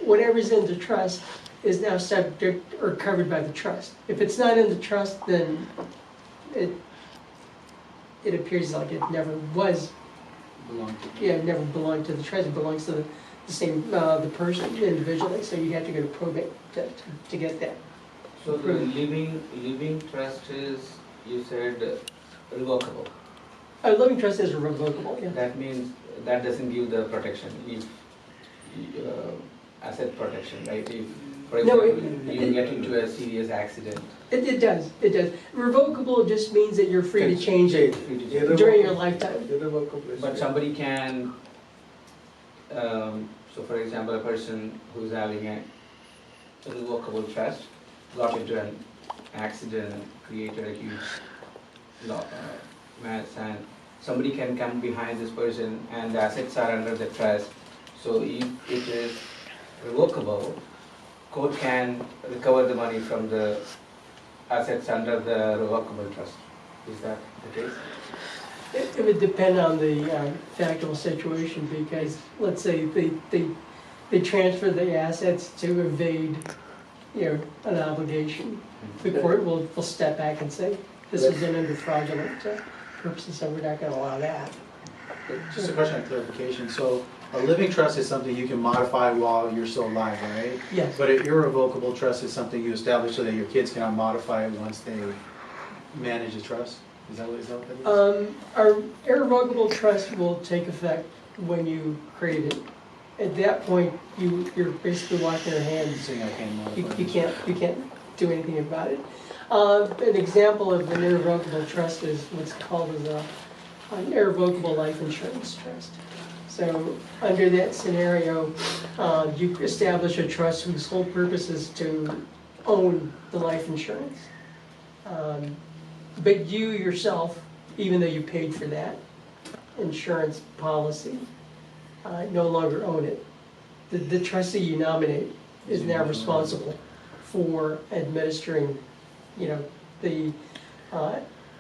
whatever's in the trust is now subject or covered by the trust. If it's not in the trust, then it appears like it never was, it never belonged to the trust. It belongs to the same, the person individually, so you have to go to probate to get that. So the living trust is, you said, revocable. A living trust is revocable, yeah. That means that doesn't give the protection, if, asset protection, right? If, for No, example, you get into a serious accident. It does. Revocable just means that you're free to change it during your lifetime. But somebody can, so for example, a person who's having a irrevocable trust got into an accident and created a huge mess, and somebody can come behind this person and the assets are under the trust. So if it is revocable, court can recover the money from the assets under the revocable trust. Is that the case? It would depend on the factual situation because, let's say, they transfer the assets to evade, an obligation. The court will step back and say, this was done under fraudulent purposes, so we're not going to allow that. Just a question of clarification. So a living trust is something you can modify while you're still alive, right? Yes. But an irrevocable trust is something you establish so that your kids cannot modify it once they manage the trust? Is that what that is? Our irrevocable trust will take effect when you create it. At that point, you're basically washing your hands. Saying I can't modify You can't do anything about it. An example of an irrevocable trust is what's called an irrevocable life insurance trust. So under that scenario, you establish a trust whose whole purpose is to own the life insurance. But you yourself, even though you paid for that insurance policy, no longer own it. The trustee you nominate is now responsible for administering, the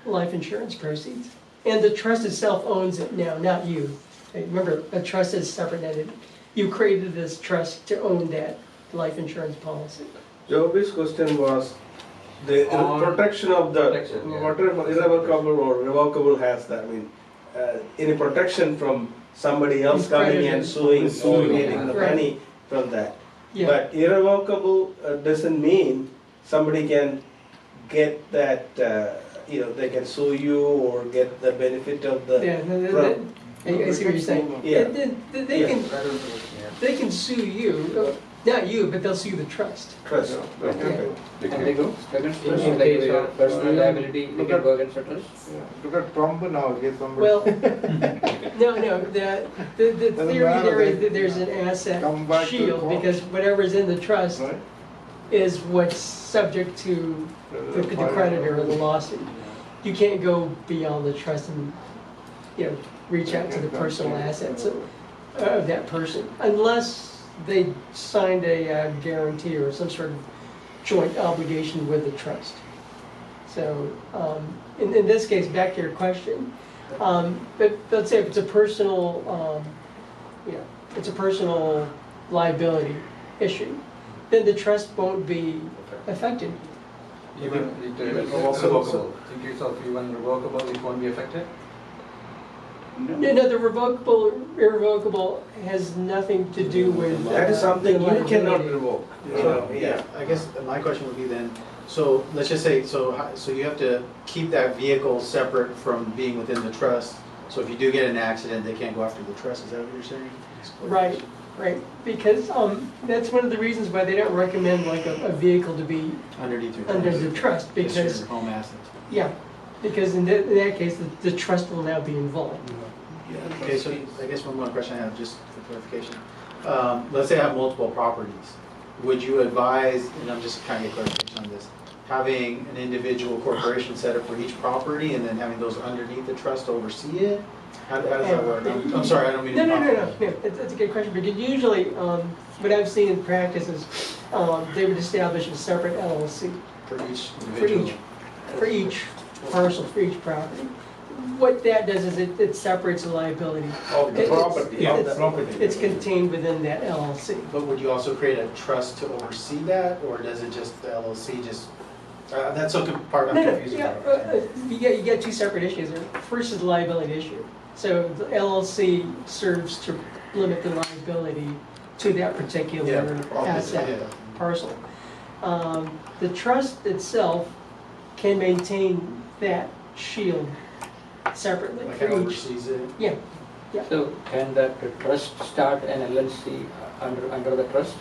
life insurance proceeds. And the trust itself owns it now, not you. Remember, a trust is a separate entity. You created this trust to own that life insurance policy. Joby's question was the protection of the, whatever irrevocable or revocable has that, any protection from somebody else coming and suing or getting the money from that. Yeah. But irrevocable doesn't mean somebody can get that, they can sue you or get the benefit of the. I see what you're saying. Yeah. They can sue you, not you, but they'll sue the trust. Trust. Okay. Can they go? In case of personal liability, they can go against the trust? Look at Trump now, get somebody. Well, no, the theory there is that there's an asset Come back to shield court. because whatever's in the trust Right? is what's subject to the creditor or the lawsuit. You can't go beyond the trust and, reach out to the personal assets of that person unless they signed a guarantee or some sort of joint obligation with the trust. So in this case, back to your question, but let's say if it's a personal, it's a personal liability issue, then the trust won't be affected. Even revocable. In case of even revocable, it won't be affected? No, the irrevocable has nothing to do with. That is something the you cannot liability. revoke. Yeah, I guess my question would be then, so let's just say, so you have to keep that vehicle separate from being within the trust. So if you do get in an accident, they can't go after the trust, is that what you're saying? Right. right? Because that's one of the reasons why they don't recommend like a vehicle to be Underneath your under trust. the trust, Just because, your home assets. yeah, because in that case, the trust will now be involved. Okay, so I guess one more question I have, just for clarification. Let's say I have multiple properties. Would you advise, and I'm just trying to get clarification on this, having an individual corporation set up for each property and then having those underneath the trust to oversee it? How does that work? I'm sorry, I don't mean to. No, that's a good question, because usually, what I've seen in practice is, they would establish a separate LLC For each for individual? each parcel, for each property. What that does is it separates the liability. Of the It's- property. Yeah, it's- property. It's contained within that LLC. But would you also create a trust to oversee that, or does it just, the LLC just, that's some part I'm No, confused yeah, about. you get two separate issues there. First is the liability issue. So the LLC serves to limit the liability to that particular Yeah, asset yeah. parcel. The trust itself can maintain that shield separately Like for it each. oversees it? Yeah, So can that trust start an LLC under the trust?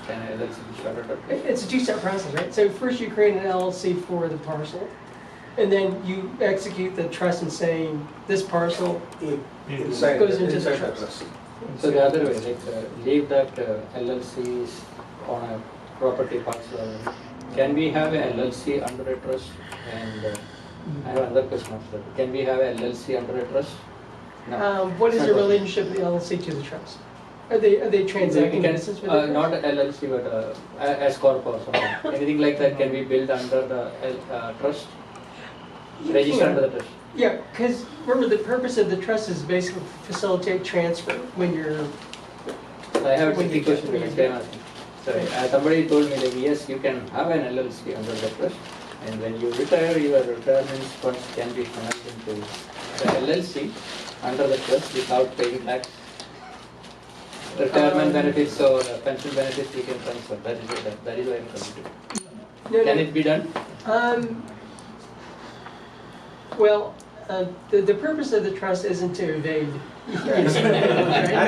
Can an LLC be started? it's a two-step process, right? So first you create an LLC for the parcel, and then you execute the trust in saying this parcel Inside, Goes into the inside trust. So the other way, like leave that LLCs on a property parcel. Can we have a LLC under a trust? And I have another question after that. Can we have a LLC under a trust? No. What is It's the not relationship of the LLC to the trust? Are they transacting We can- business with the Not trust? a LLC, but as corp or something. Anything like that can be built under the trust? You Register can. under the trust? Yeah, because remember, the purpose of the trust is basically facilitate transfer when you're, So I have a When tricky you question get- because I'm asking. Sorry, somebody told me like, yes, you can have an LLC under the trust, and when you retire, your retirement funds can be funneled into the LLC under the trust without paying tax. Retirement benefits or pension benefits we can transfer, that is why I'm coming to. no, Can no. it be done? Well, the purpose of the trust isn't to evade. I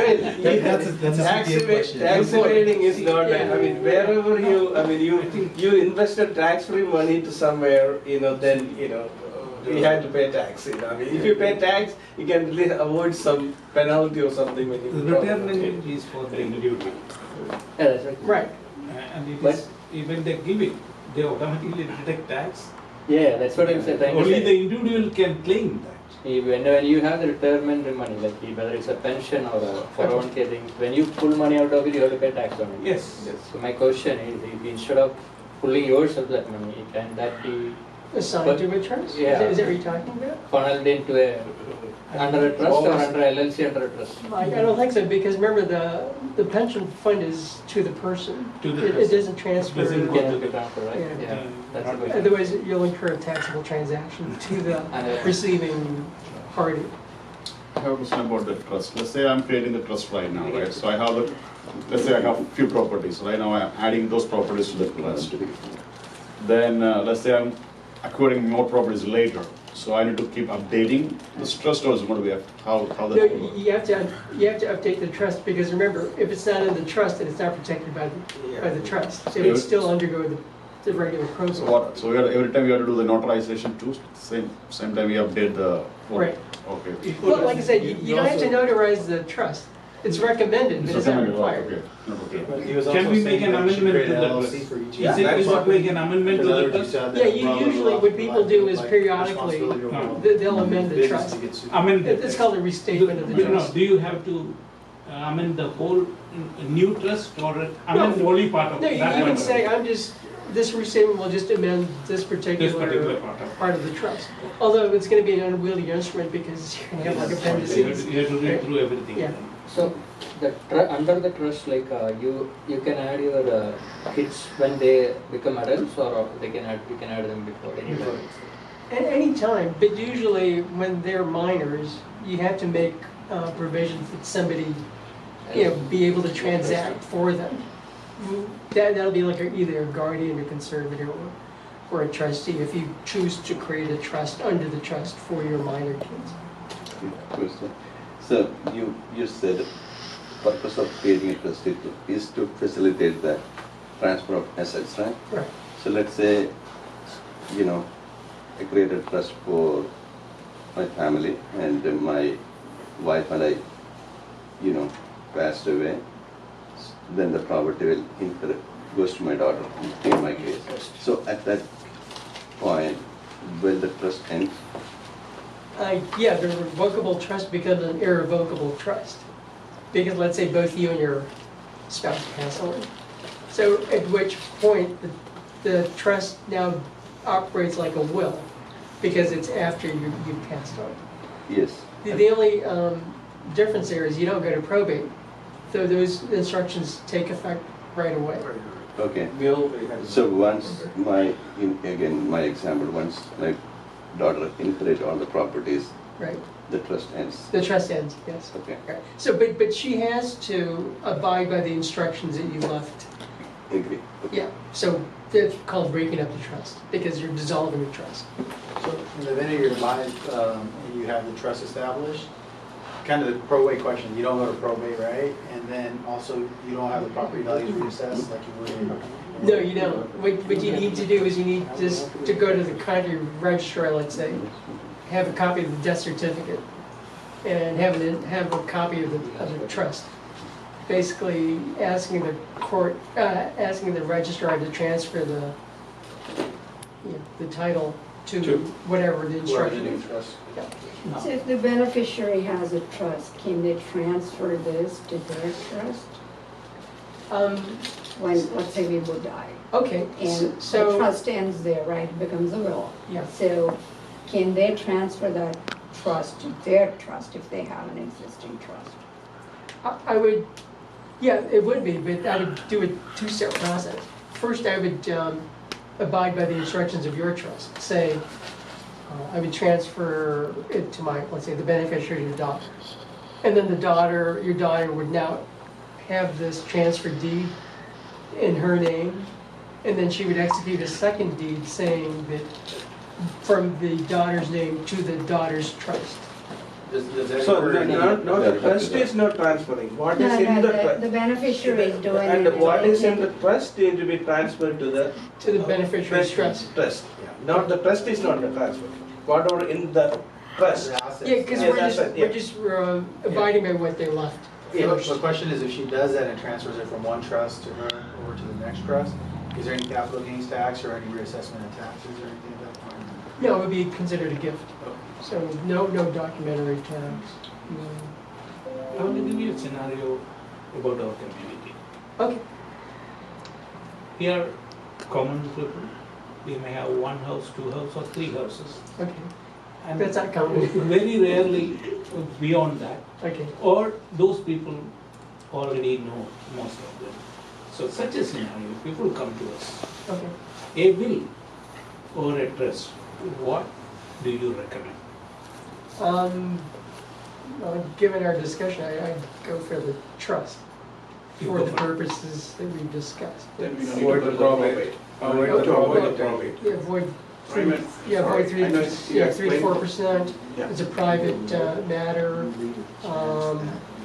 mean, That's a tax CPA question. evading is not, Yeah. I mean, wherever you invested tax-free money to somewhere, then, you had to pay tax, I mean, if you pay tax, you can really avoid some penalty or something when you. The retirement is for the individual. Yeah, that's right. Right. And it But- is, when they give it, they automatically deduct tax. Yeah, that's what I'm saying. Only the individual can claim that. When you have the retirement money, like whether it's a pension or a 401k thing, when you pull money out of it, you have to pay tax on it. Yes. So my question is, instead of pulling yourself that money, can that be Assigned to a trust? Yeah. Is that what you're talking about? funneled into under a trust or under LLC under a trust? I don't think so, because remember, the pension fund is to the person. To the It person. doesn't transfer. Doesn't go Can to it be transferred, right? Yeah. Yeah, that's the question. Otherwise, you'll incur a taxable transaction to the receiving party. I have a question about the trust. Let's say I'm creating the trust right now, right? So I have the, let's say I have few properties. Right now I'm adding those properties to the trust. Then let's say I'm acquiring more properties later. So I need to keep updating this trust, or is it going to be how No, that's going to work? you have to update the trust, because remember, if it's not in the trust, then it's not protected by the trust. It would still undergo the regular process. So what? So every time you have to do the notarization too. Same time you update the. Right. Okay. Well, like I said, you don't have to notarize the trust. It's recommended, but it's not required. Okay. Okay. But he was Can also we make saying an that you should amendment create to an the LLC trust? for each. Is it make an amendment to the trust? Yeah, usually what people do is periodically, they'll amend the trust. Amend the It's called a restatement of the No, trust. do you have to amend the whole new trust or amend only part of No, that? you can one? say, this restatement will just amend this This particular particular part of the trust. Although it's gonna be an unwieldy instrument, because you're gonna have like You appendices. have to read through everything. Yeah. So under the trust, like you can add your kids when they become adults, or you can add them before any time. At any time, but usually when they're minors, you have to make provisions that somebody, be able to transact for them. That'll be like either a guardian or conservator or a trustee, if you choose to create a trust under the trust for your minor kids. Question. So you said purpose of creating a trust is to facilitate the transfer of assets, right? Right. So let's say, you know, I created a trust for my family and my wife and I, you know, passed away. Then the property will goes to my daughter in my case. So at that point, will the trust end? Yeah, the revocable trust becomes an irrevocable trust. Because let's say both you and your spouse pass away. So at which point the trust now operates like a will, because it's after you've passed on. Yes. The only difference there is you don't go to probate. So those instructions take effect right away. Okay. So once my example, once my daughter inherit all the properties, Right. the trust ends. The trust ends, yes. Okay. Right. So, but she has to abide by the instructions that you left. Agree. Okay. Yeah, so it's called breaking up the trust, because you're dissolving the trust. So in the event of your demise, and you have the trust established, kind of the probate question, you don't go to probate, right? And then also you don't have the property values reassessed like you would in. No, you don't. What you need to do is you need just to go to the county registrar, let's say, have a copy of the death certificate, and have a copy of the trust. Basically asking the court, asking the registrar to transfer the title to whatever the instruction is. Yeah. So if the beneficiary has a trust, can they transfer this to their trust? When, let's say we would die, Okay, and the so, trust ends there, right, it becomes a will. yeah. So can they transfer that trust to their trust if they have an existing trust? I would, yeah, it would be, but I would do a two-step process. First, I would abide by the instructions of your trust. Say, I would transfer it to my, let's say, the beneficiary, your daughter. And then your daughter would now have this transfer deed in her name, and then she would execute a second deed saying that from the daughter's name to the daughter's trust. Does that So, occur in the trust is not transferring. What is in the trust? The beneficiary is doing it. And what is in the trust need to be transferred to the Beneficiary's trust. Trust. Not, the trust is not the transfer. Whatever in the trust. Yeah, because we're just abiding by what they left. So the question is, if she does that and transfers it from one trust to her over to the next trust, is there any capital gains tax or any reassessment of taxes or anything at that point? No, it would be considered a gift. So no documentary tax. I want to give you a scenario about our community. Okay. Here, common people, we may have one house, two houses, or three houses. Okay. And That's not common. very rarely beyond that. Okay. Or those people already know most of them. So such a scenario, people come to us. Okay. A will or a trust, what do you recommend? Well, given our discussion, I'd go for the trust for the purposes that we've discussed. Then we don't need Avoid to the go to probate. probate. Avoid the Avoid the probate. probate. Yeah, avoid Raymond, yeah, avoid sorry, I know you explained- 3-4%. Yeah. It's a private matter.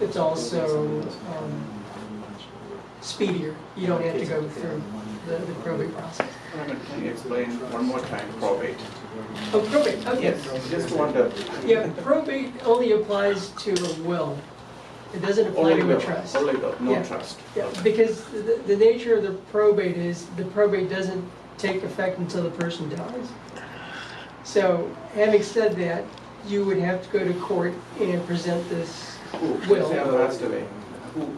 It's also speedier. You don't have to go through the probate process. Raymond, can you explain one more time probate? Oh, probate, okay. Just want to. Yeah, probate only applies to a will. It doesn't apply Only to a will, trust. only will, no Yeah. trust. Yeah, because the nature of the probate is, the probate doesn't take effect until the person dies. So, having said that, you would have to go to court and present this Who? will. Say I passed away. Who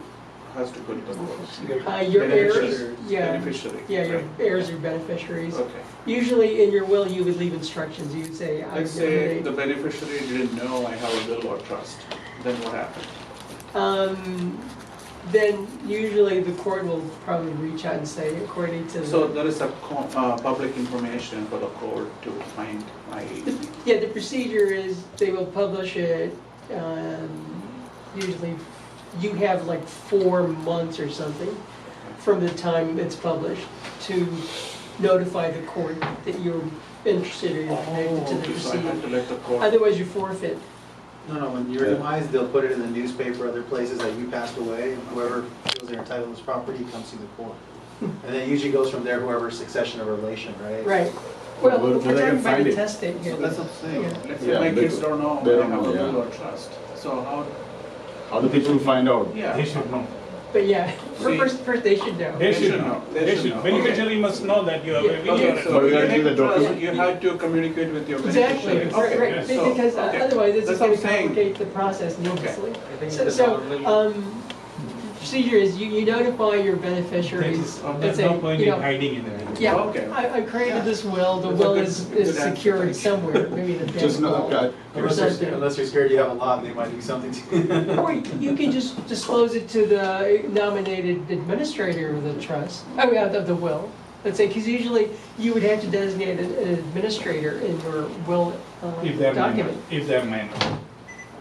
has to go to the court? Your heirs, Beneficiary. yeah, Beneficiary. yeah, your right. heirs or beneficiaries. Okay. Usually in your will, you would leave instructions. You would say, I Let's say nominate. the beneficiary didn't know I have a will or trust. Then what happened? Then usually the court will probably reach out and say, according to So the, there is a public information for the court to find my, yeah, the procedure is they will publish it, usually you have like 4 months or something from the time it's published to notify the court that you're interested or you're connected to the so I have to proceeding. let the court. Otherwise you forfeit No, when you're demised, they'll put it in the newspaper, other places that you passed away, and whoever feels they're entitled to this property comes to the court. And then it usually goes from there, whoever's succession of relation, right? Right. Well, Where we're they talking can about find the it. testing here. So that's what I'm saying. Yeah. Let's say Yeah, my they kids could- don't know they I don't have know, a will yeah. or trust. So How the people find out? yeah. They should know. But yeah, See. first they should know. They They should should know. know. They They should should. know. Beneficiary must know that you are. Yeah. you Okay, are- So But we you gotta make give the a trust, document. you have to communicate with your Exactly, beneficiaries. right, right, yes. So, because okay. otherwise it's That's just gonna what I'm saying. complicate the process needlessly. think So, the so, normal- procedure is you notify your beneficiaries. There's let's no say, point you in know, hiding anything. Yeah, Okay. I created Yeah. this will, the That's a will good- is good answer, secured thank you. somewhere, maybe in a bank Just know, vault. Unless you're scared you have a lot, they might do something to you. Or you can just disclose it to the nominated administrator of the trust, of the will. Let's say, because usually you would have to designate an administrator in your will If they're minor, document. if they're minor.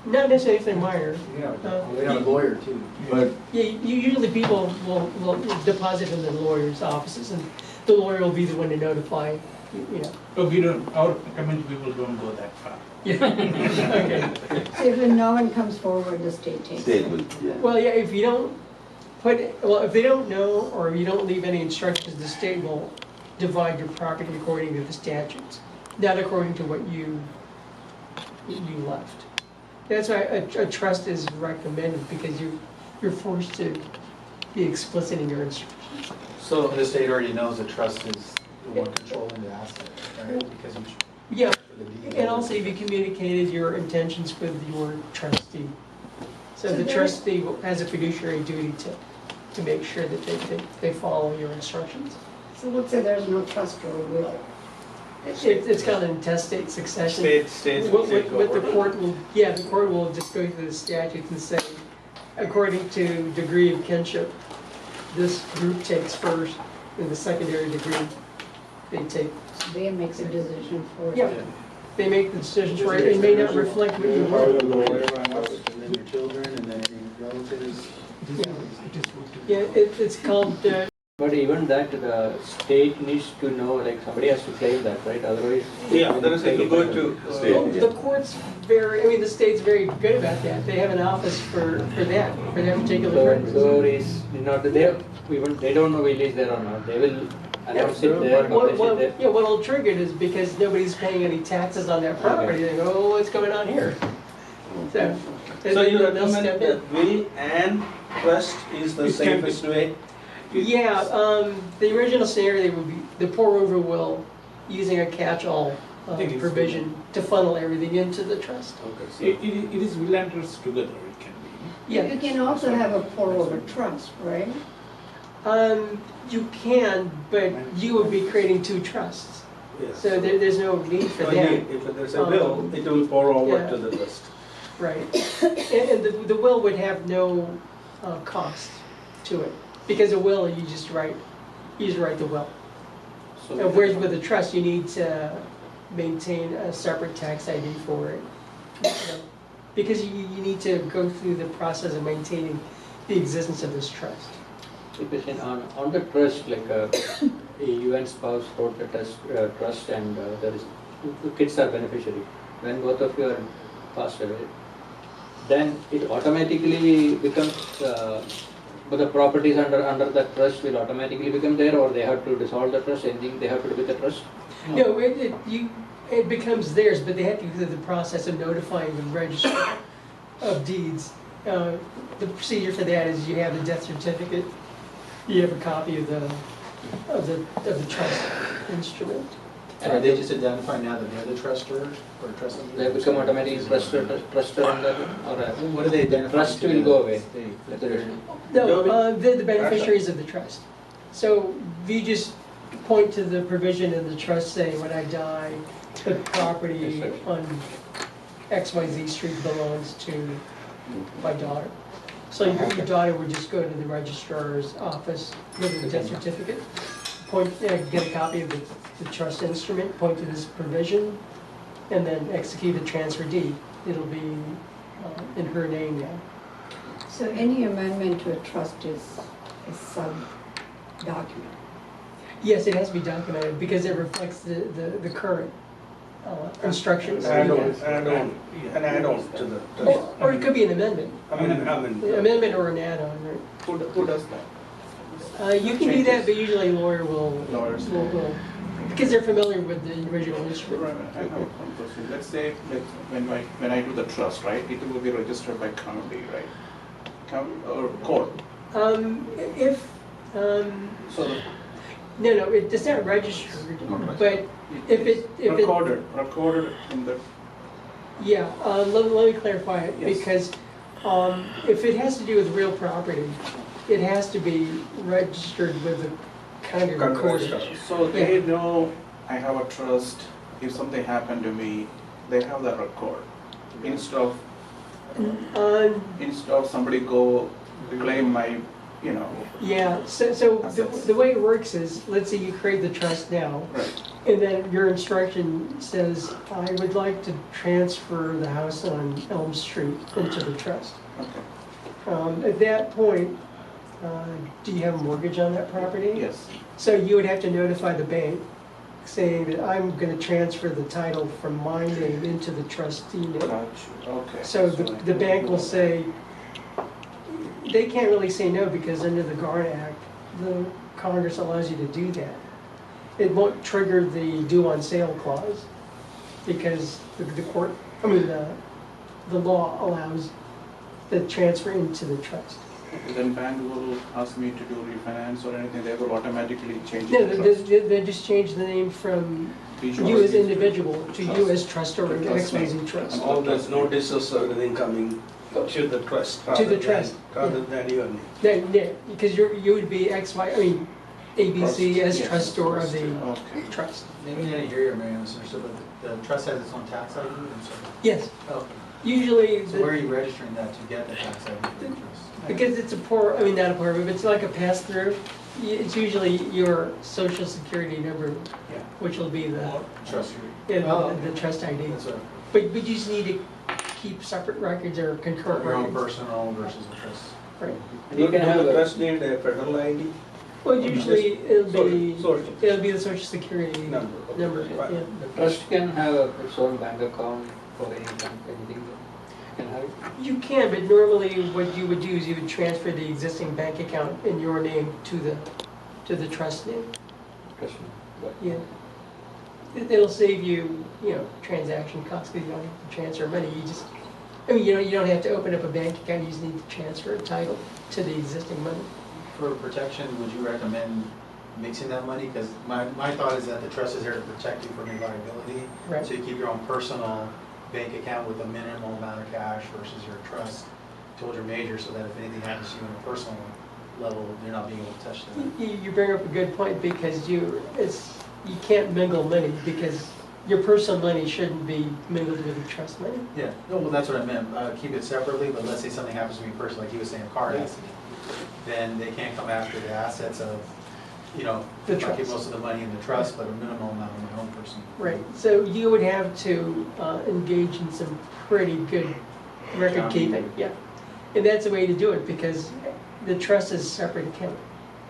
Not necessarily if they're minor. We have a lawyer too. But Yeah, usually people will deposit in the lawyer's offices, and the lawyer will be the one to notify, you know. Oh, we don't, our community people don't go that far. Yeah. Okay. So if no one comes forward, the state takes State it. will, yeah. Well, yeah, if you don't if they don't know, or you don't leave any instructions, the state will divide your property according to the statutes, not according to what you left. That's why a trust is recommended, because you're forced to be explicit in your instructions. So the state already knows the trust is the one controlling the asset, right? Because you. Yeah, for the deed. and also if you communicated your intentions with your trustee. So So the there- trustee has a fiduciary duty to make sure that they follow your instructions. So let's say there's no trust or will. It's called an intestate succession. States will take What the over. the court will just go through the statutes and say, according to degree of kinship, this group takes first, and the secondary degree, they take. They makes a decision for Yeah, you. they make the decisions for it. It may not reflect what you want. And then your children, and then your relatives. Yeah, it's called, But even that, the state needs to know, like somebody has to claim that, right? Otherwise. Yeah, otherwise it will go to State. the court's the state's very good about that. They have an office for that particular purpose. So is not there, even they don't know will is there or not. They will announce it there, publish it there. Yeah, what'll trigger it is because nobody's paying any taxes on that property. They go, oh, what's going on here? So. So you they'll recommend step in. that will and trust is the It can be. safest way? Yeah, the original scenario would be the pour over will using a catch-all I think it's provision to funnel everything into the trust. It is will and trust together, it can be. Yeah, You can also have a pour over trust, right? you can, but you would be creating two trusts. Yes. So there's no need for So that. if there's a will, it will pour over Yeah. to the trust. Right. And the will would have no cost to it, because a will, you just write the will. Whereas with a trust, you need to maintain a separate tax ID for it. You know, because you need to go through the process of maintaining the existence of this trust. Question on the trust, like you and spouse wrote the trust and there is, the kids are beneficiary. When both of you are passed away, then it automatically becomes, but the properties under the trust will automatically become there, or they have to dissolve the trust, anything they have to do with the trust? No, it becomes theirs, but they have to go through the process of notifying the registry of deeds. The procedure for that is you have the death certificate, you have a copy of the trust instrument. And are they just identifying now that they're the trustor or trustee? They become automatically truster under, or What do they identify? trust will go away. No, they're the beneficiaries of the trust. So you just point to the provision in the trust saying, when I die, the property on XYZ Street belongs to my daughter. So your daughter would just go to the registrar's office with a death certificate, get a copy of the trust instrument, point to this provision, and then execute a transfer deed. It'll be in her name now. So any amendment to a trust is a sub-document. Yes, it has to be documented because it reflects the current instructions. Add on, Yeah. an add-on to the trust. Or it could be an amendment, Amendment. or an add-on, right? Who does that? You can do that, but usually a lawyer will, Lawyers. because they're familiar with the original instrument. Right, I have one question. Let's say that when I do the trust, right, it will be registered by county, right? County or court? If, So no, it's not registered, Not but if it, recorded in the, yeah, let me clarify it, Yes. because if it has to do with real property, it has to be registered with the county recorder. so they know I have a trust. If something happened to me, they have that record. Instead of somebody go claim my, you know, Yeah, so the way it works is, let's say you create the trust now, right, and then your instruction says, I would like to transfer the house on Elm Street into the trust. okay, At that point, do you have a mortgage on that property? yes, So you would have to notify the bank saying that I'm gonna transfer the title from my name into the trustee name. gotcha, okay. So the bank will say, they can't really say no because under the GARD Act, the Congress allows you to do that. It won't trigger the due on sale clause because the court, the law allows the transfer into the trust. Then bank will ask me to do refinance or anything, they will automatically change No, the trust. they just change the name from you as individual to you as trust or XYZ trust. All those notices or anything coming to the trust. To the trust, Rather than your name. Yeah, because you would be ABC as Yes. trustor of the Okay. trust. Maybe I didn't hear you, Mary, misunderstood, but the trust has its own tax ID? I'm sorry. Yes, Oh, usually, so where are you registering that to get the tax ID for the trust? because it's not a part of it, it's like a pass-through. It's usually your social security number, Yeah. which will be the, Trust. yeah, Oh, the trust ID. That's a, But you just need to keep separate records or concurrent your own records. personal versus a trust. Right. You can have the a, trust need a federal ID Well, usually it'll be social the social security number. Okay. number, Fine. yeah. the trust can have its own bank account for anything. Can have it. You can, but normally what you would do is you would transfer the existing bank account in your name to the trust name. Trust me. But Yeah. It'll save you, transaction costs, because you don't have to transfer money, you don't have to open up a bank account, you just need to transfer a title to the existing money. For protection, would you recommend mixing that money? Because my thought is that the trust is there to protect you from your liability. Right. So you keep your own personal bank account with a minimal amount of cash versus your trust towards your major, so that if anything happens to you on a personal level, you're not being able to touch that. You bring up a good point, because you can't mingle money, because your personal money shouldn't be mingled with your trust money. Yeah, no, well, that's what I meant, keep it separately, but let's say something happens to me personally, like he was saying, a car accident, then they can't come after the assets of, The I keep trust. most of the money in the trust, but a minimal amount in my own personal. Right, so you would have to engage in some pretty good record keeping, yeah. And that's the way to do it, because the trust is a separate account.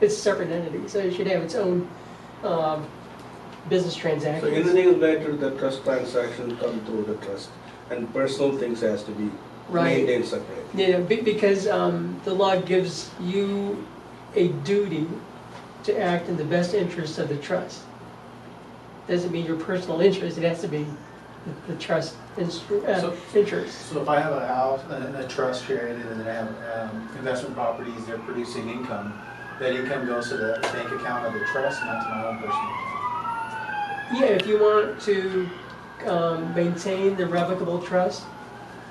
It's a separate entity, so it should have its own business So transactions. anything related to the trust transaction come through the trust, and personal things has to be Right. maintained separate. Yeah, because the law gives you a duty to act in the best interest of the trust. Doesn't mean your personal interest, it has to be the trust interest. So if I have a house, a trust created, and then I have investment properties, they're producing income, that income goes to the bank account of the trust, not to my own personal account. Yeah, if you want to maintain the revocable trust,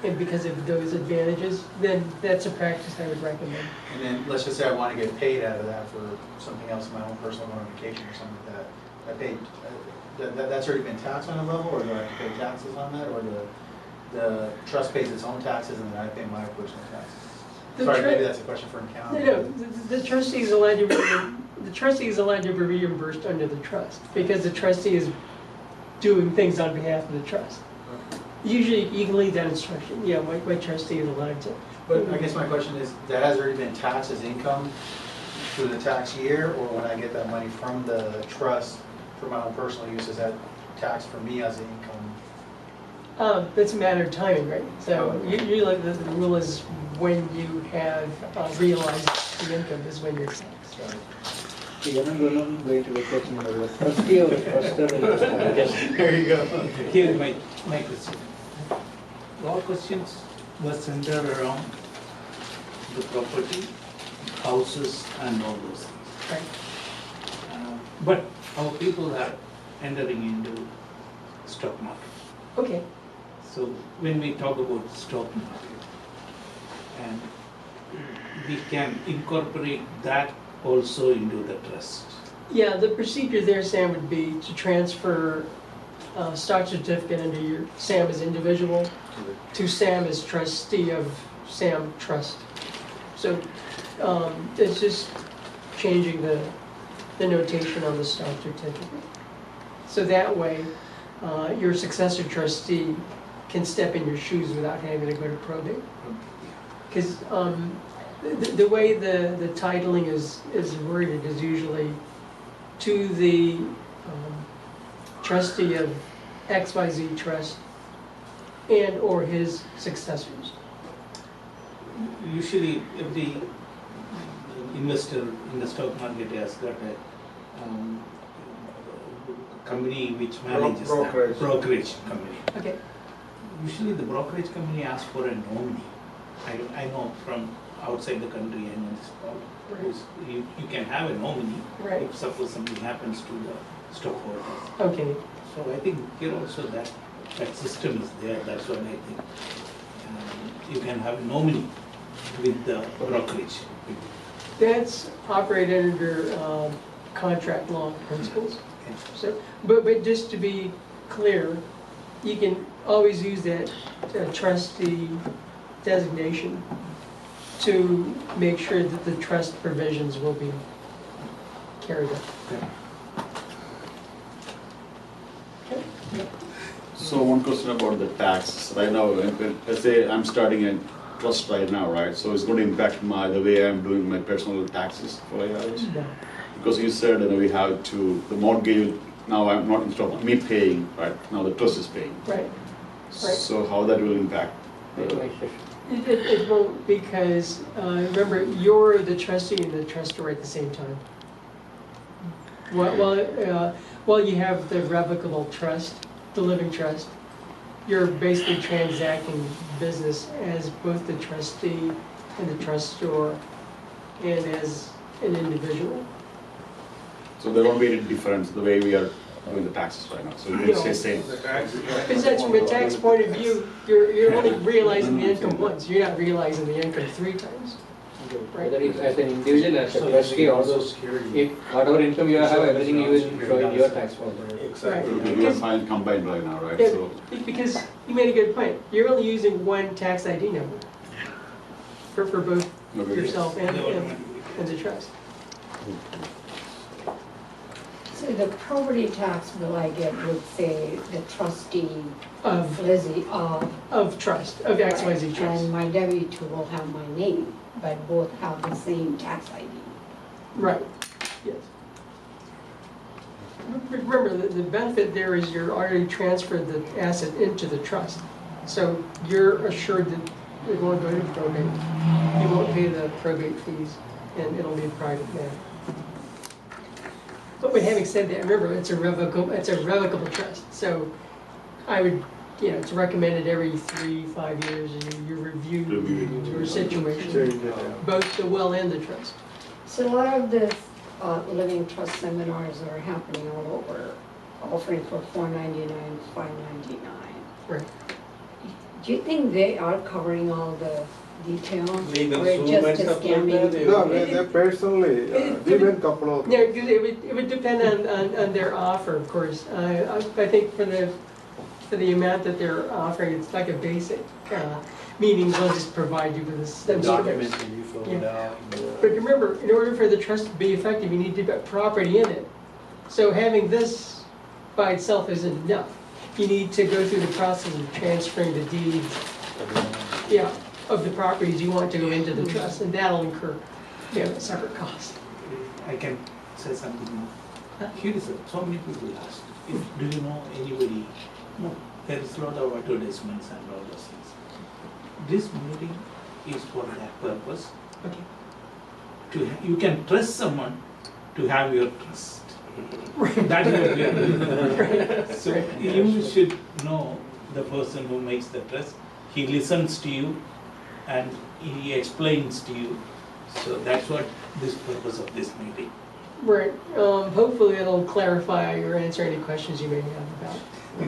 and because of those advantages, then that's a practice I would recommend. And then, let's just say I want to get paid out of that for something else, my own personal going on vacation or something like that. I paid, that's already been taxed on a level, or do I have to pay taxes on that, or the trust pays its own taxes and then I pay my personal taxes? Sorry, maybe that's a question for an accountant. No, the trustee is allowed to be reimbursed under the trust, because the trustee is doing things on behalf of the trust. Usually, you can leave that instruction, my trustee is allowed to. But I guess my question is, that has already been taxed as income through the tax year, or when I get that money from the trust for my own personal use, is that taxed for me as an income. It's a matter of timing, right? So usually the rule is when you have realized the income is when you're taxed. Trustee or trusted? There you go. Here is my question. All questions were centered around the property, houses and all those things. Right. But our people are entering into stock market. Okay. So when we talk about stock market, and we can incorporate that also into the trust. Yeah, the procedure there, Sam, would be to transfer stock certificate into your Sam as individual to Sam as trustee of Sam Trust. So it's just changing the notation on the stock certificate. So that way, your successor trustee can step in your shoes without having to go to probate. Because the way the titling is worded is usually to the trustee of XYZ Trust and or his successors. Usually every investor in the stock market has got a company which manages that. Brokerage company. Okay. Usually the brokerage company asks for a nominee. I know from outside the country, I know this problem. You can have a nominee Right. if suppose something happens to the stockholders. Okay. So I think here also that system is there. That's what I think. You can have a nominee with the brokerage. That's operated under contract law principles. So, but just to be clear, you can always use that trustee designation to make sure that the trust provisions will be carried out. Okay. So one question about the tax. Right now, let's say I'm starting a trust right now, right? So it's going to impact the way I'm doing my personal taxes for IRS? No. Because you said we have to, the mortgage, now I'm not installed, me paying, right? Now the trust is paying. Right. So how that will impact? It won't, because remember, you're the trustee and the trustor at the same time. While you have the revocable trust, the living trust, you're basically transacting business as both the trustee and the trustor and as an individual. So there won't be any difference the way we are doing the taxes right now. So it will stay same. Because that's from a tax point of view, you're only realizing the income once. You're not realizing the income 3 times. Right. Whether it's as an individual, as a trustee, also, if whatever income you have, everything you will show in your tax form. Right. We are fine combined right now, right? Yeah, So because you made a good point. You're only using one tax ID number for both yourself and the trust. So the property tax will I get would say the trustee Of Lizzie of trust, of XYZ trust. and my W-2 will have my name, but both have the same tax ID. Right, yes. Remember, the benefit there is you're already transferred the asset into the trust. So you're assured that it won't go to probate. You won't pay the probate fees, and it'll be a private matter. But having said that, remember, it's a revocable trust. So I would, it's recommended every 3-5 years, and you review your situation, both the will and the trust. So a lot of the living trust seminars are happening all over, offering for $4.99, $5.99. Right. Do you think they are covering all the details? Legal or it Zoom just and a stuff like scamming? that? No, they personally, we went couple of. Yeah, because it would depend on their offer, of course. I think for the amount that they're offering, it's like a basic, meaning they'll just provide you with this. The documents that you filled out. But remember, in order for the trust to be effective, you need to put property in it. So having this by itself isn't enough. You need to go through the process of transferring the deeds, of the properties you want to go into the trust, and that'll incur, a separate cost. I can say something more. Here is so many people asked. Do you know anybody? No, there is a lot of advertisements and all those things. This meeting is for that purpose. Okay. You can trust someone to have your trust. That is what we are doing. Right. So you should know the person who makes the trust. He listens to you and he explains to you. So that's what this purpose of this meeting. Right. Hopefully it'll clarify or answer any questions you may have about. I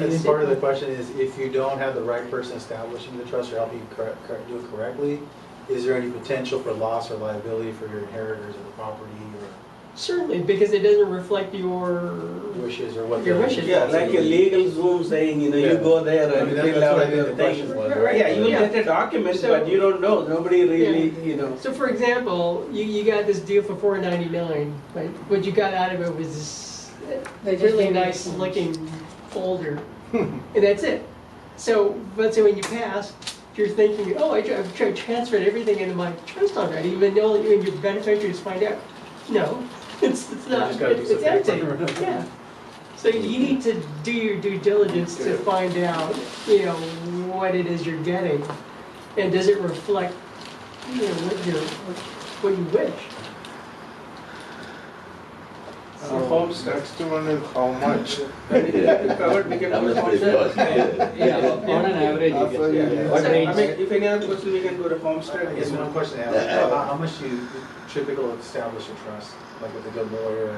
think part of the question is, if you don't have the right person establishing the trust or helping you do it correctly, is there any potential for loss or liability for your inheritors of the property or Certainly, because it doesn't reflect your wishes or what? Your the- wishes. Yeah, like a legal Zoom saying, you Yeah. go there I and mean, fill that's out what I think your the question thing. was, Right, right? Yeah, you will Yeah. get a document, So- but you don't know, nobody really, So for example, you got this deal for $4.99, but what you got out of it was this They just really gave you nice some. looking folder, and that's it. So, let's say when you pass, you're thinking, oh, I've transferred everything into my trust already, even though your beneficiaries find out. No, it's not, just got a piece it's of empty, paper. yeah. So you need to do your due diligence to find out, what it is you're getting, and does it reflect, what you wish. Homesteads. Next one is how much? Covered, we can How go much to will it Homestead. cost? Yeah, on an average, you After get, you- what So, range? I mean, if any other question, we can go to Homestead. I guess one question I have, Yeah. how much do you typical establish a trust, like with a good lawyer?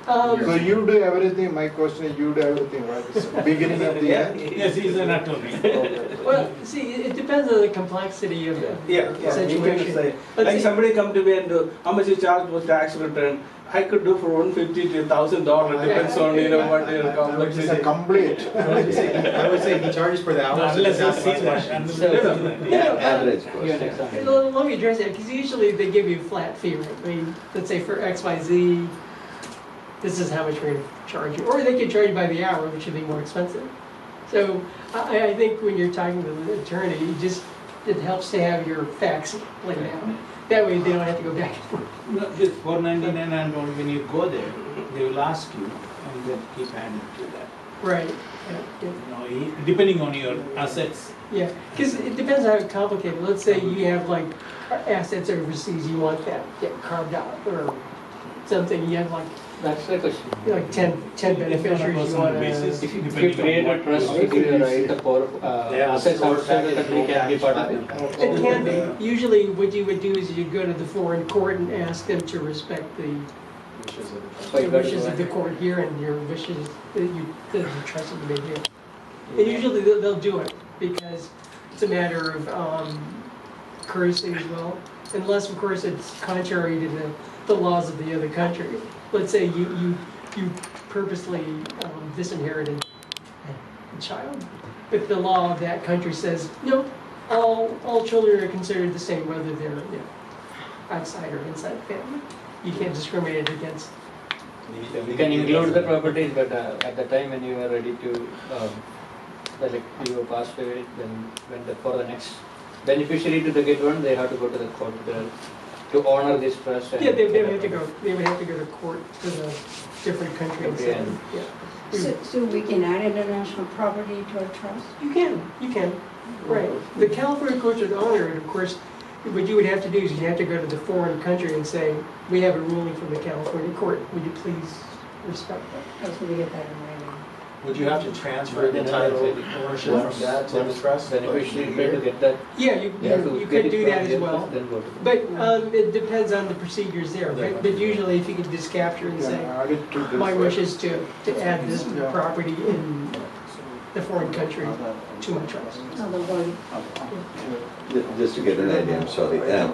So you do everything, my question is, you do everything, right? It's beginning of the end? Yes, he's an attorney. Well, see, it depends on the complexity of the Yeah, you can situation. say, Let's like say- somebody come to me and do, how much you charge for tax return? I could do for $150 to $1,000, depends on, what your I would just complexity. say Complete. I would say he charges for the hours. Unless and you the see that. questions. Average Give you an cost. example. Let me address that, because usually they give you a flat fee, right? I mean, let's say for XYZ, this is how much we're gonna charge you, or they could charge you by the hour, which would be more expensive. So I think when you're talking to the attorney, it helps to have your facts laid out. That way they don't have to go back and forth. No, this $4.99 and all, when you go there, they will ask you and then keep adding to that. Right, Depending on your assets. yeah, because it depends how complicated. Let's say you have like assets overseas, you want that get carved out, or something, you have like That's the question. 10 beneficiaries you want basis. to. If you create a trust, you give a right for assets outside the country can be part of it. It can be. Usually what you would do is you'd go to the foreign court and ask them to respect the wishes of the court here and your wishes that you trust that you made here. And usually they'll do it because it's a matter of courtesy as well. Unless, of course, it's contrary to the laws of the other country. Let's say you purposely disinherited a child, but the law of that country says, no, all children are considered the same, whether they're outside or inside the family. You can't discriminate against. You can include the properties, but at the time when you are ready to, like you passed away, then for the next beneficiary to get one, they have to go to the court to honor this trust. Yeah, they would have to go. They would have to go to court to the different country and say, yeah. So we can add international property to our trust? You can, right. The California courts would honor it, of course. What you would have to do is you'd have to go to the foreign country and say, we have a ruling from the California court, would you please respect that? That's when we get that in writing. Would you have to transfer the title ownership from that to the trust? Beneficiary to get that. Yeah, you could do that as well. Then go to the. But it depends on the procedures there, right? But usually if you could just capture and say, my wish is to add this property in the foreign country to my trust. Just to get an idea, I'm sorry, a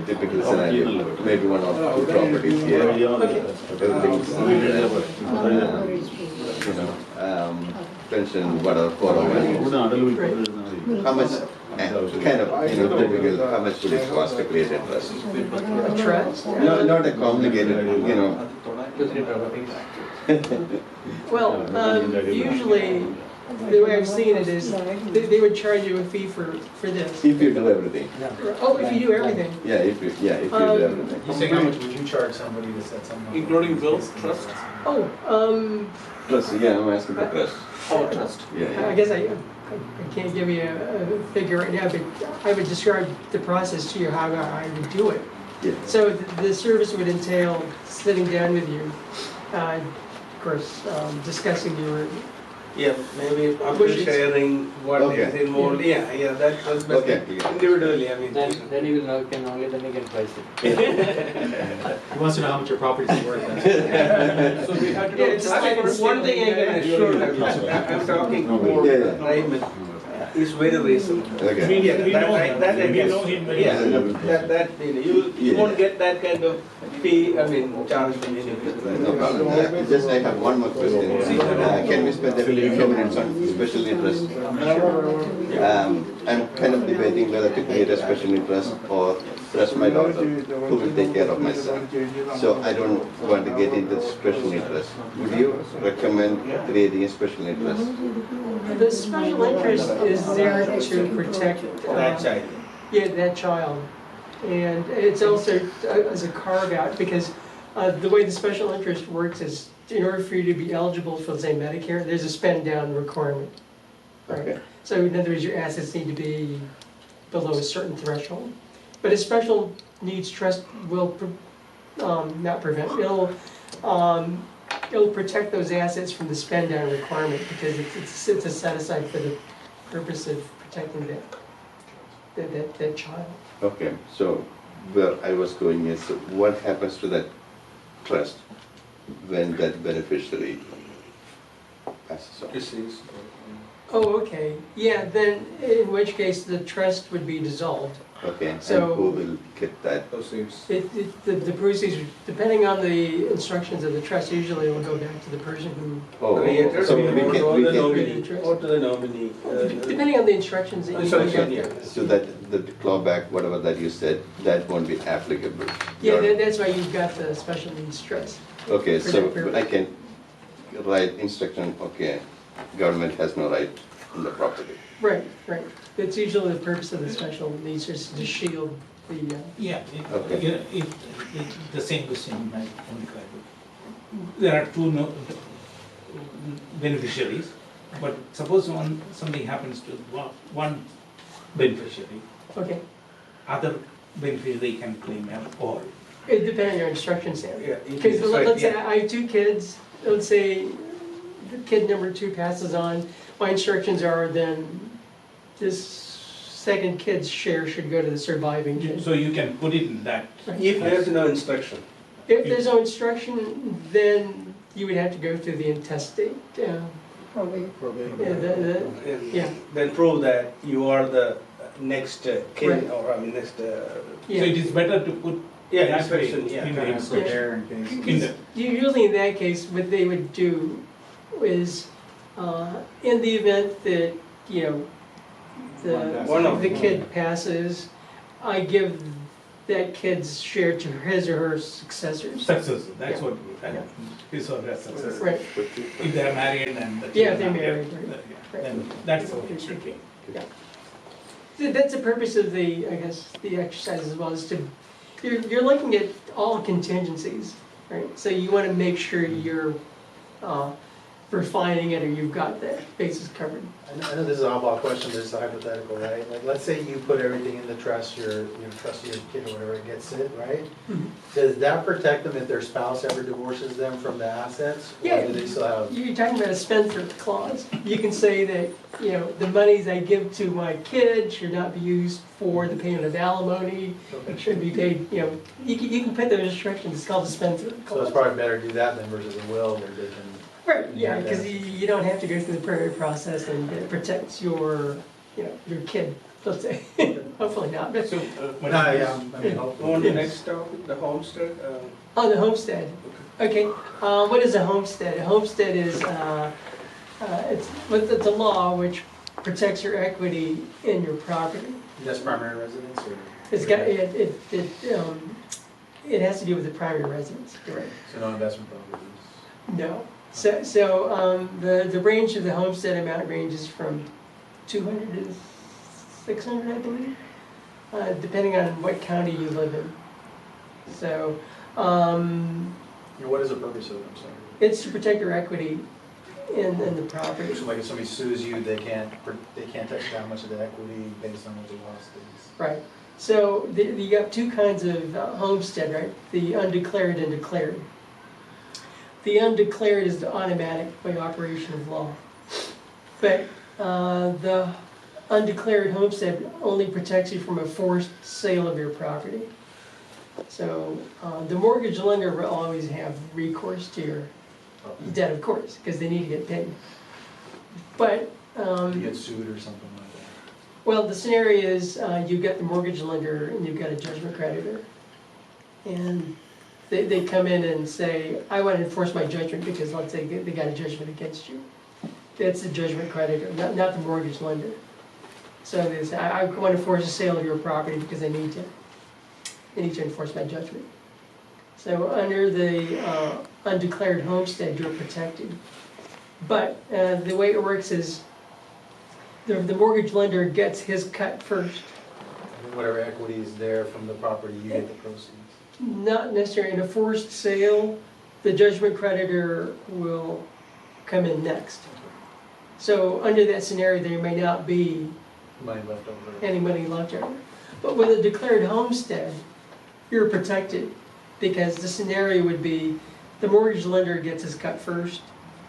typical scenario, maybe one or two properties here. Everything's, pension, whatever, 401. How much, kind of, typical, how much would it cost to create a trust? A trust? No, not a complicated, 2-3 properties. Well, usually The way I've seen it is, they would charge you a fee for this. If you do everything. Oh, if you do everything. Yeah, if you do everything. He's saying how much would you charge somebody to set something up? Including bills, trust? Oh, Trust, yeah, I'm asking for trust. Oh, trust. Yeah, I guess I can't give you a figure right now, but I would describe the process to you, how I would do it. yeah. So the service would entail sitting down with you, of course, discussing your, Yeah, maybe after Wishes. sharing what Okay. is involved, yeah, that's best. Okay. Individually, I mean. Then you will know, then you can price it. He wants to know how much your property is worth. So we had to. Yeah, it's I mean, like- one thing I can assure you, I'm talking for Yeah, yeah. Raymond, is very reasonable. Okay. Yeah, We know that- him. that I We can- know him very Yeah, well. that, you Yeah. won't get that kind of fee, I mean, charge from No anybody. problem. Just I have one more question. Can we spend a few minutes on special interest? I'm kind of debating whether to create a special interest or trust my daughter, who will take care of my son. So I don't want to get into special interest. Would you recommend creating a special interest? the special interest is there to protect. That child. Yeah, that child. And it's also as a carve out, because the way the special interest works is, in order for you to be eligible for, say, Medicare, there's a spend down requirement. Right? Okay. So in other words, your assets need to be below a certain threshold. But a special needs trust will not prevent, it'll protect those assets from the spend down requirement, because it's a set aside for the purpose of protecting that child. Okay, so where I was going is, what happens to that trust when that beneficiary passes on? Deceased. Oh, okay, yeah, then, in which case the trust would be dissolved. Okay, and So- who will get that? Proceeds. The proceeds, depending on the instructions of the trust, usually will go back to the person who, Oh, Created so or we to the can, nominee, or to the nominee. depending on the instructions that you Instruction, get. yeah. so that the clawback, whatever that you said, that won't be applicable. Yeah, You're- that's why you've got the special needs trust. Okay, for so that purpose. I can write instruction, okay, government has no right on the property. Right, right. That's usually the purpose of the special needs, is to shield the, Yeah, Okay. the same question, like, there are two beneficiaries, but suppose something happens to one beneficiary, okay. other beneficiary can claim all. It depends on your instructions there. Yeah, you Because can decide, let's say yeah. I have two kids, let's say the kid number 2 passes on, my instructions are then this second kid's share should go to the surviving kid. So you can put it in that. If there's no instruction. If there's no instruction, then you would have to go through the intestate. Probably. Yeah. Then prove that you are the next kin, Right. or I mean, next, So it is better to put yeah, that way inspection, yeah. in the Kind of prepare in case. in the- Usually in that case, what they would do is, in the event that, One of the them. kid passes, I give that kid's share to his or her successors. successor, that's Yeah. what, his or her successor. Right, If they are married and the Yeah, children they're are married, there, right. then that's how it should be. that's the purpose of the, I guess, the exercise as well, is to, you're looking at all contingencies, right? So you want to make sure you're refining it, or you've got the bases covered. I know this is an oddball question, but it's a hypothetical, right? Like, let's say you put everything in the trust, your trust of your kid or whatever, gets it, right? Mhm. Does that protect them if their spouse ever divorces them from the assets? Yeah. Or do they still have? You're talking about a spendthrift clause. You can say that, the monies I give to my kid should not be used for the payment of alimony. It should be paid, you can put those restrictions, it's called a spendthrift So it's clause. probably better to do that than versus a will where they can. Right, yeah, because you don't have to go through the prayer process, and it protects your kid, let's say. Hopefully not, but So, No, yeah, I mean, hopefully. On the next topic, the homestead, on the homestead. Okay, what is a homestead? A homestead is, it's a law which protects your equity in your property. Just primary residence or? It's got, it has to do with the primary residence, you're right. So no investment properties? No. The range of the homestead amount ranges from 200 to 600, I believe, depending on what county you live in. So, What is the purpose of it, I'm sorry? it's to protect your equity in the property. So like if somebody sues you, they can't touch down much of the equity based on what the loss is. Right. So you have two kinds of homestead, right? The undeclared and declared. The undeclared is the automatic by operation of law. But the undeclared homestead only protects you from a forced sale of your property. So the mortgage lender will always have recourse to your debt, of course, because they need to get paid. But You get sued or something like that. well, the scenario is you've got the mortgage lender and you've got a judgment creditor. And they come in and say, I want to enforce my judgment because let's say they got a judgment against you. That's the judgment creditor, not the mortgage lender. So they say, I want to force a sale of your property because I need to enforce my judgment. So under the undeclared homestead, you're protected. But the way it works is the mortgage lender gets his cut first. And whatever equity is there from the property, you get the proceeds. Not necessarily. In a forced sale, the judgment creditor will come in next. So under that scenario, there may not be Money left over. any money left over. But with a declared homestead, you're protected because the scenario would be the mortgage lender gets his cut first,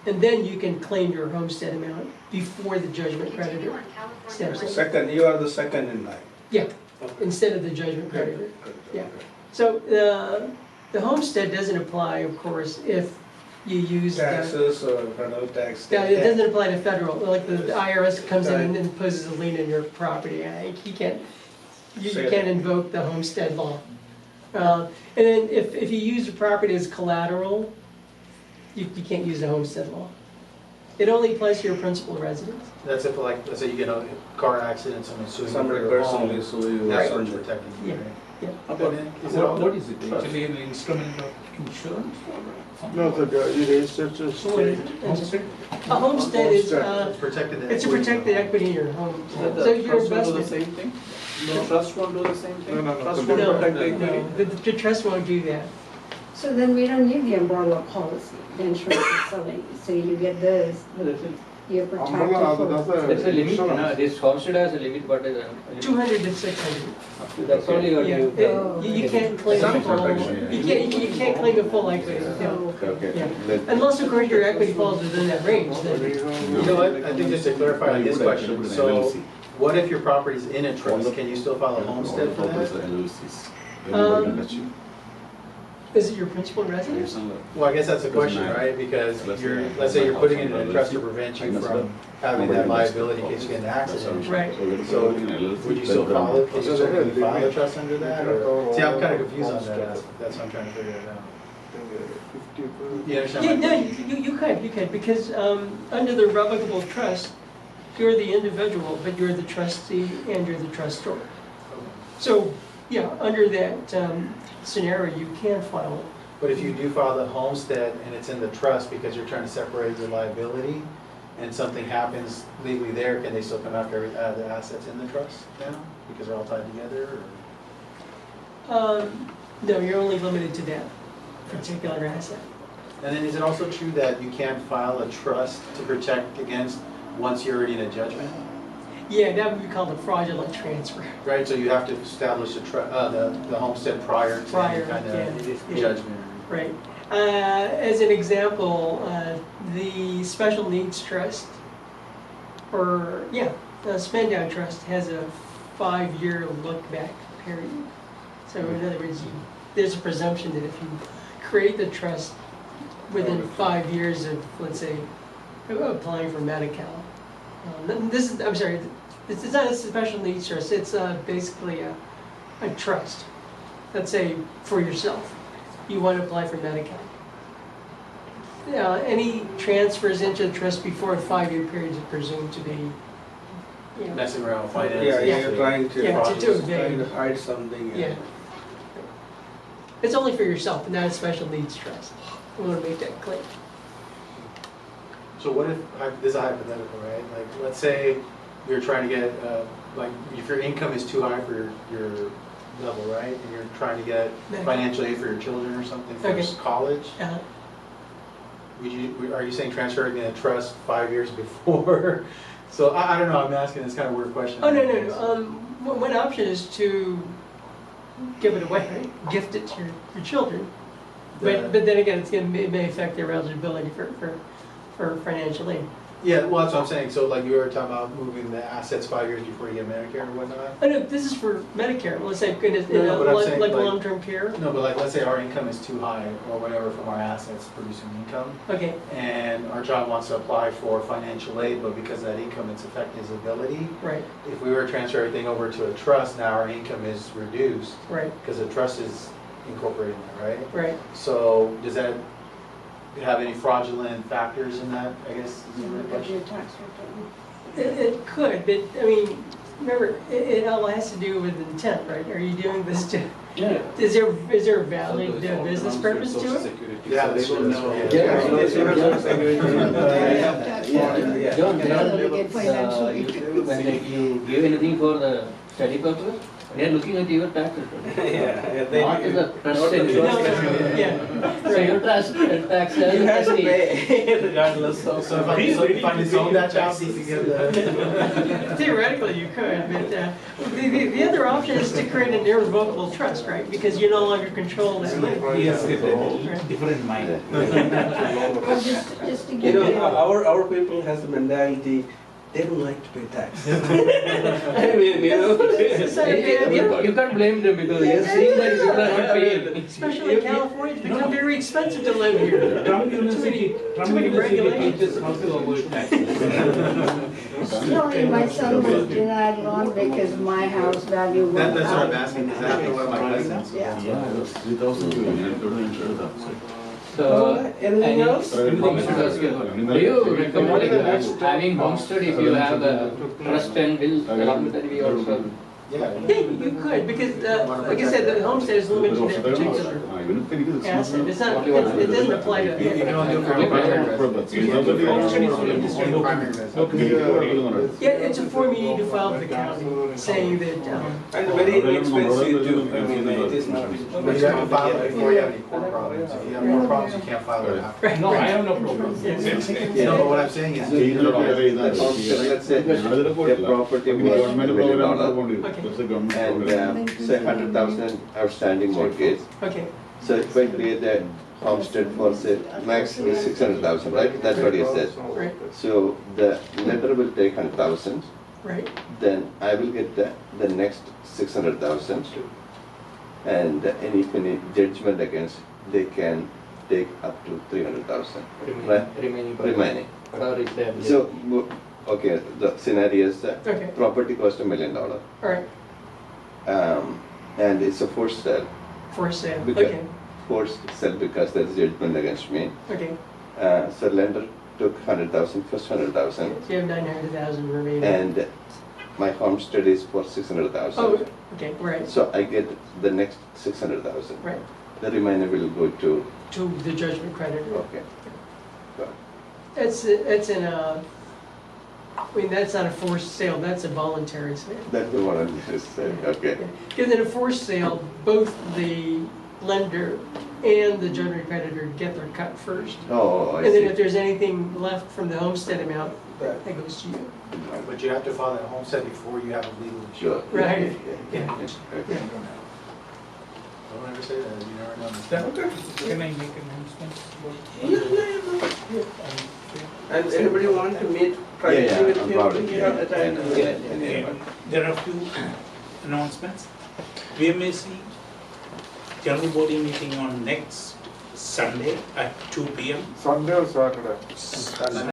and then you can claim your homestead amount before the judgment creditor steps in. Second, you are the second in line. Yeah, instead of the judgment creditor. Yeah. So the homestead doesn't apply, of course, if you use Taxes or federal tax. Yeah, it doesn't apply to federal, like the IRS comes in and imposes a lien on your property. You can't invoke the homestead law. And then if you use the property as collateral, you can't use the homestead law. It only applies to your principal residence. That's if, like, let's say you get a car accident, someone's suing you for Somebody your personally home. sue you. That's or what's something. protecting you, Yeah. right? Yeah. What is it, actually an instrument of insurance or something? No, it is, it's a So what is state. it? Homestead? A homestead is, It's protecting the it's to equity. protect the equity in your home. The So your trust will do the investment. same thing? The trust won't do the same thing? No. Trust No, won't protect the No, equity? the trust won't do that. So then we don't need the umbrella policy, the insurance is selling, so you get this, you're protected Umbrella, for. that's There's a limit, insurance. this homestead has a limit, but 200 to 600. that's only what Yeah, you. you can't claim Some the full, protection, yeah. you can't claim the full equity. No. Okay. Yeah. Let- Unless, of course, your equity falls within that range, then. You know what, I think just to clarify on his question, so what if your property's in a trust, can you still file a homestead for that? Is it your principal residence? Well, I guess that's the question, right, because let's say you're putting it in a trust to prevent you from having that liability in case you get in an accident. Right. So would you still file it, can you still really file a trust under that, or, see, I'm kinda confused on that aspect, that's what I'm trying to figure it out. You understand Yeah, my no, question? you could, because under the revocable trust, you're the individual, but you're the trustee and you're the trustor. So, yeah, under that scenario, you can file it. But if you do file the homestead and it's in the trust because you're trying to separate your liability, and something happens legally there, can they still come after the assets in the trust now, because they're all tied together, or? No, you're only limited to that particular asset. And then is it also true that you can't file a trust to protect against once you're already in a judgment? Yeah, that would be called a fraudulent transfer. Right, so you have to establish the homestead prior to any kind of yeah. judgment. Right. As an example, the special needs trust, or the spend down trust has a 5-year look back period. So in other words, there's a presumption that if you create the trust within 5 years of, let's say, applying for Medi-Cal, it's not a special needs trust, it's basically a trust. Let's say for yourself, you want to apply for Medi-Cal. Any transfers into the trust before a 5-year period is presumed to be, Messing around with finance. Yeah, you're trying to, Yeah, to trying evade. to hide something. Yeah. It's only for yourself, but not a special needs trust. I want to make that clear. So what if, this is a hypothetical, right? Like, let's say you're trying to get, like, if your income is too high for your level, right? And you're trying to get financial aid for your children or something for college. Are you saying transfer it in a trust 5 years before? So I don't know, I'm asking this kind of weird question. Oh, no. One option is to give it away, right? Gift it to your children. But then again, it may affect their eligibility for financial aid. Yeah, well, that's what I'm saying. So like you were talking about moving the assets 5 years before you get Medicare or whatnot? Oh, no, this is for Medicare. Let's say, like long-term care. No, but like, let's say our income is too high or whatever from our assets producing income. Okay. And our child wants to apply for financial aid, but because of that income, it's affecting his ability. Right. If we were to transfer everything over to a trust, now our income is reduced. Right. Because the trust is incorporating that, right? Right. So does that have any fraudulent factors in that, I guess? It could, but I mean, remember, it all has to do with intent, right? Are you doing this to, is there a valid business purpose to it? Yeah, they should know. John, when you give anything for the study purpose, they are looking at your tax return. What is the trust in So your tax you have to pay regardless of. So if I disown that child, you can get the. Theoretically, you could, but the other option is to create an irrevocable trust, right? Because you no longer control that money. He has a different mind. Just to give you. Our people has the mentality, they don't like to pay tax. I mean, you can't blame them because you're seeing that people are not paying. Especially in California, it's become very expensive to live here. Trump University teaches how to avoid taxes. Slowly, my son was denied loan because my house value went That's what I'm up. asking, is that one of my cousins? Yeah. that's 3,000 to So, Anything else? do you recommend having homestead if you have a trust and will along with that we also? Yeah. Yeah, you could, because, like I said, the homestead is limited to that particular asset. It's not, it doesn't apply to. You can only do it for your primary residence. Yeah, it's a form you need to file with the county, saying that, And very inexpensive too, I mean, it is not. But you have to file it before you have any court problems. If you have more problems, you can't file it after. No, I have no problem. No, but what I'm saying is. Let's say the property was $1 million and say 100,000 outstanding mortgage. okay, So if I create a homestead for say max is 600,000, right? That's what you said. right, So the lender will take 100,000, right, then I will get the next 600,000. And any judgment against, they can take up to 300,000. Right? Remaining. So, okay, the scenario is that okay, property cost $1 million. all right, And it's a forced sale. for sale, Because- okay, Forced sale because there's judgment against me. okay. So lender took 100,000, first 100,000, So you have 900,000 remaining. and my homestead is for 600,000. Oh, okay, right, So I get the next 600,000. right, The remainder will go to, to the judgment creditor. okay. It's in a, I mean, that's not a forced sale, that's a voluntary sale. That's the one I just said, okay. Because in a forced sale, both the lender and the judgment creditor get their cut first. Oh, I And then if see. there's anything left from the homestead amount, that goes to you. But you have to file that homestead before you have a legal issue. Sure. Right. Yeah. Yeah. Don't ever say that, you never know. Can I make an announcement? And anybody want to meet privately with I'm him? probably, You have the time to yeah. meet. There are a few announcements. VMASC general body meeting on next Sunday at 2 p.m. Sunday or Saturday?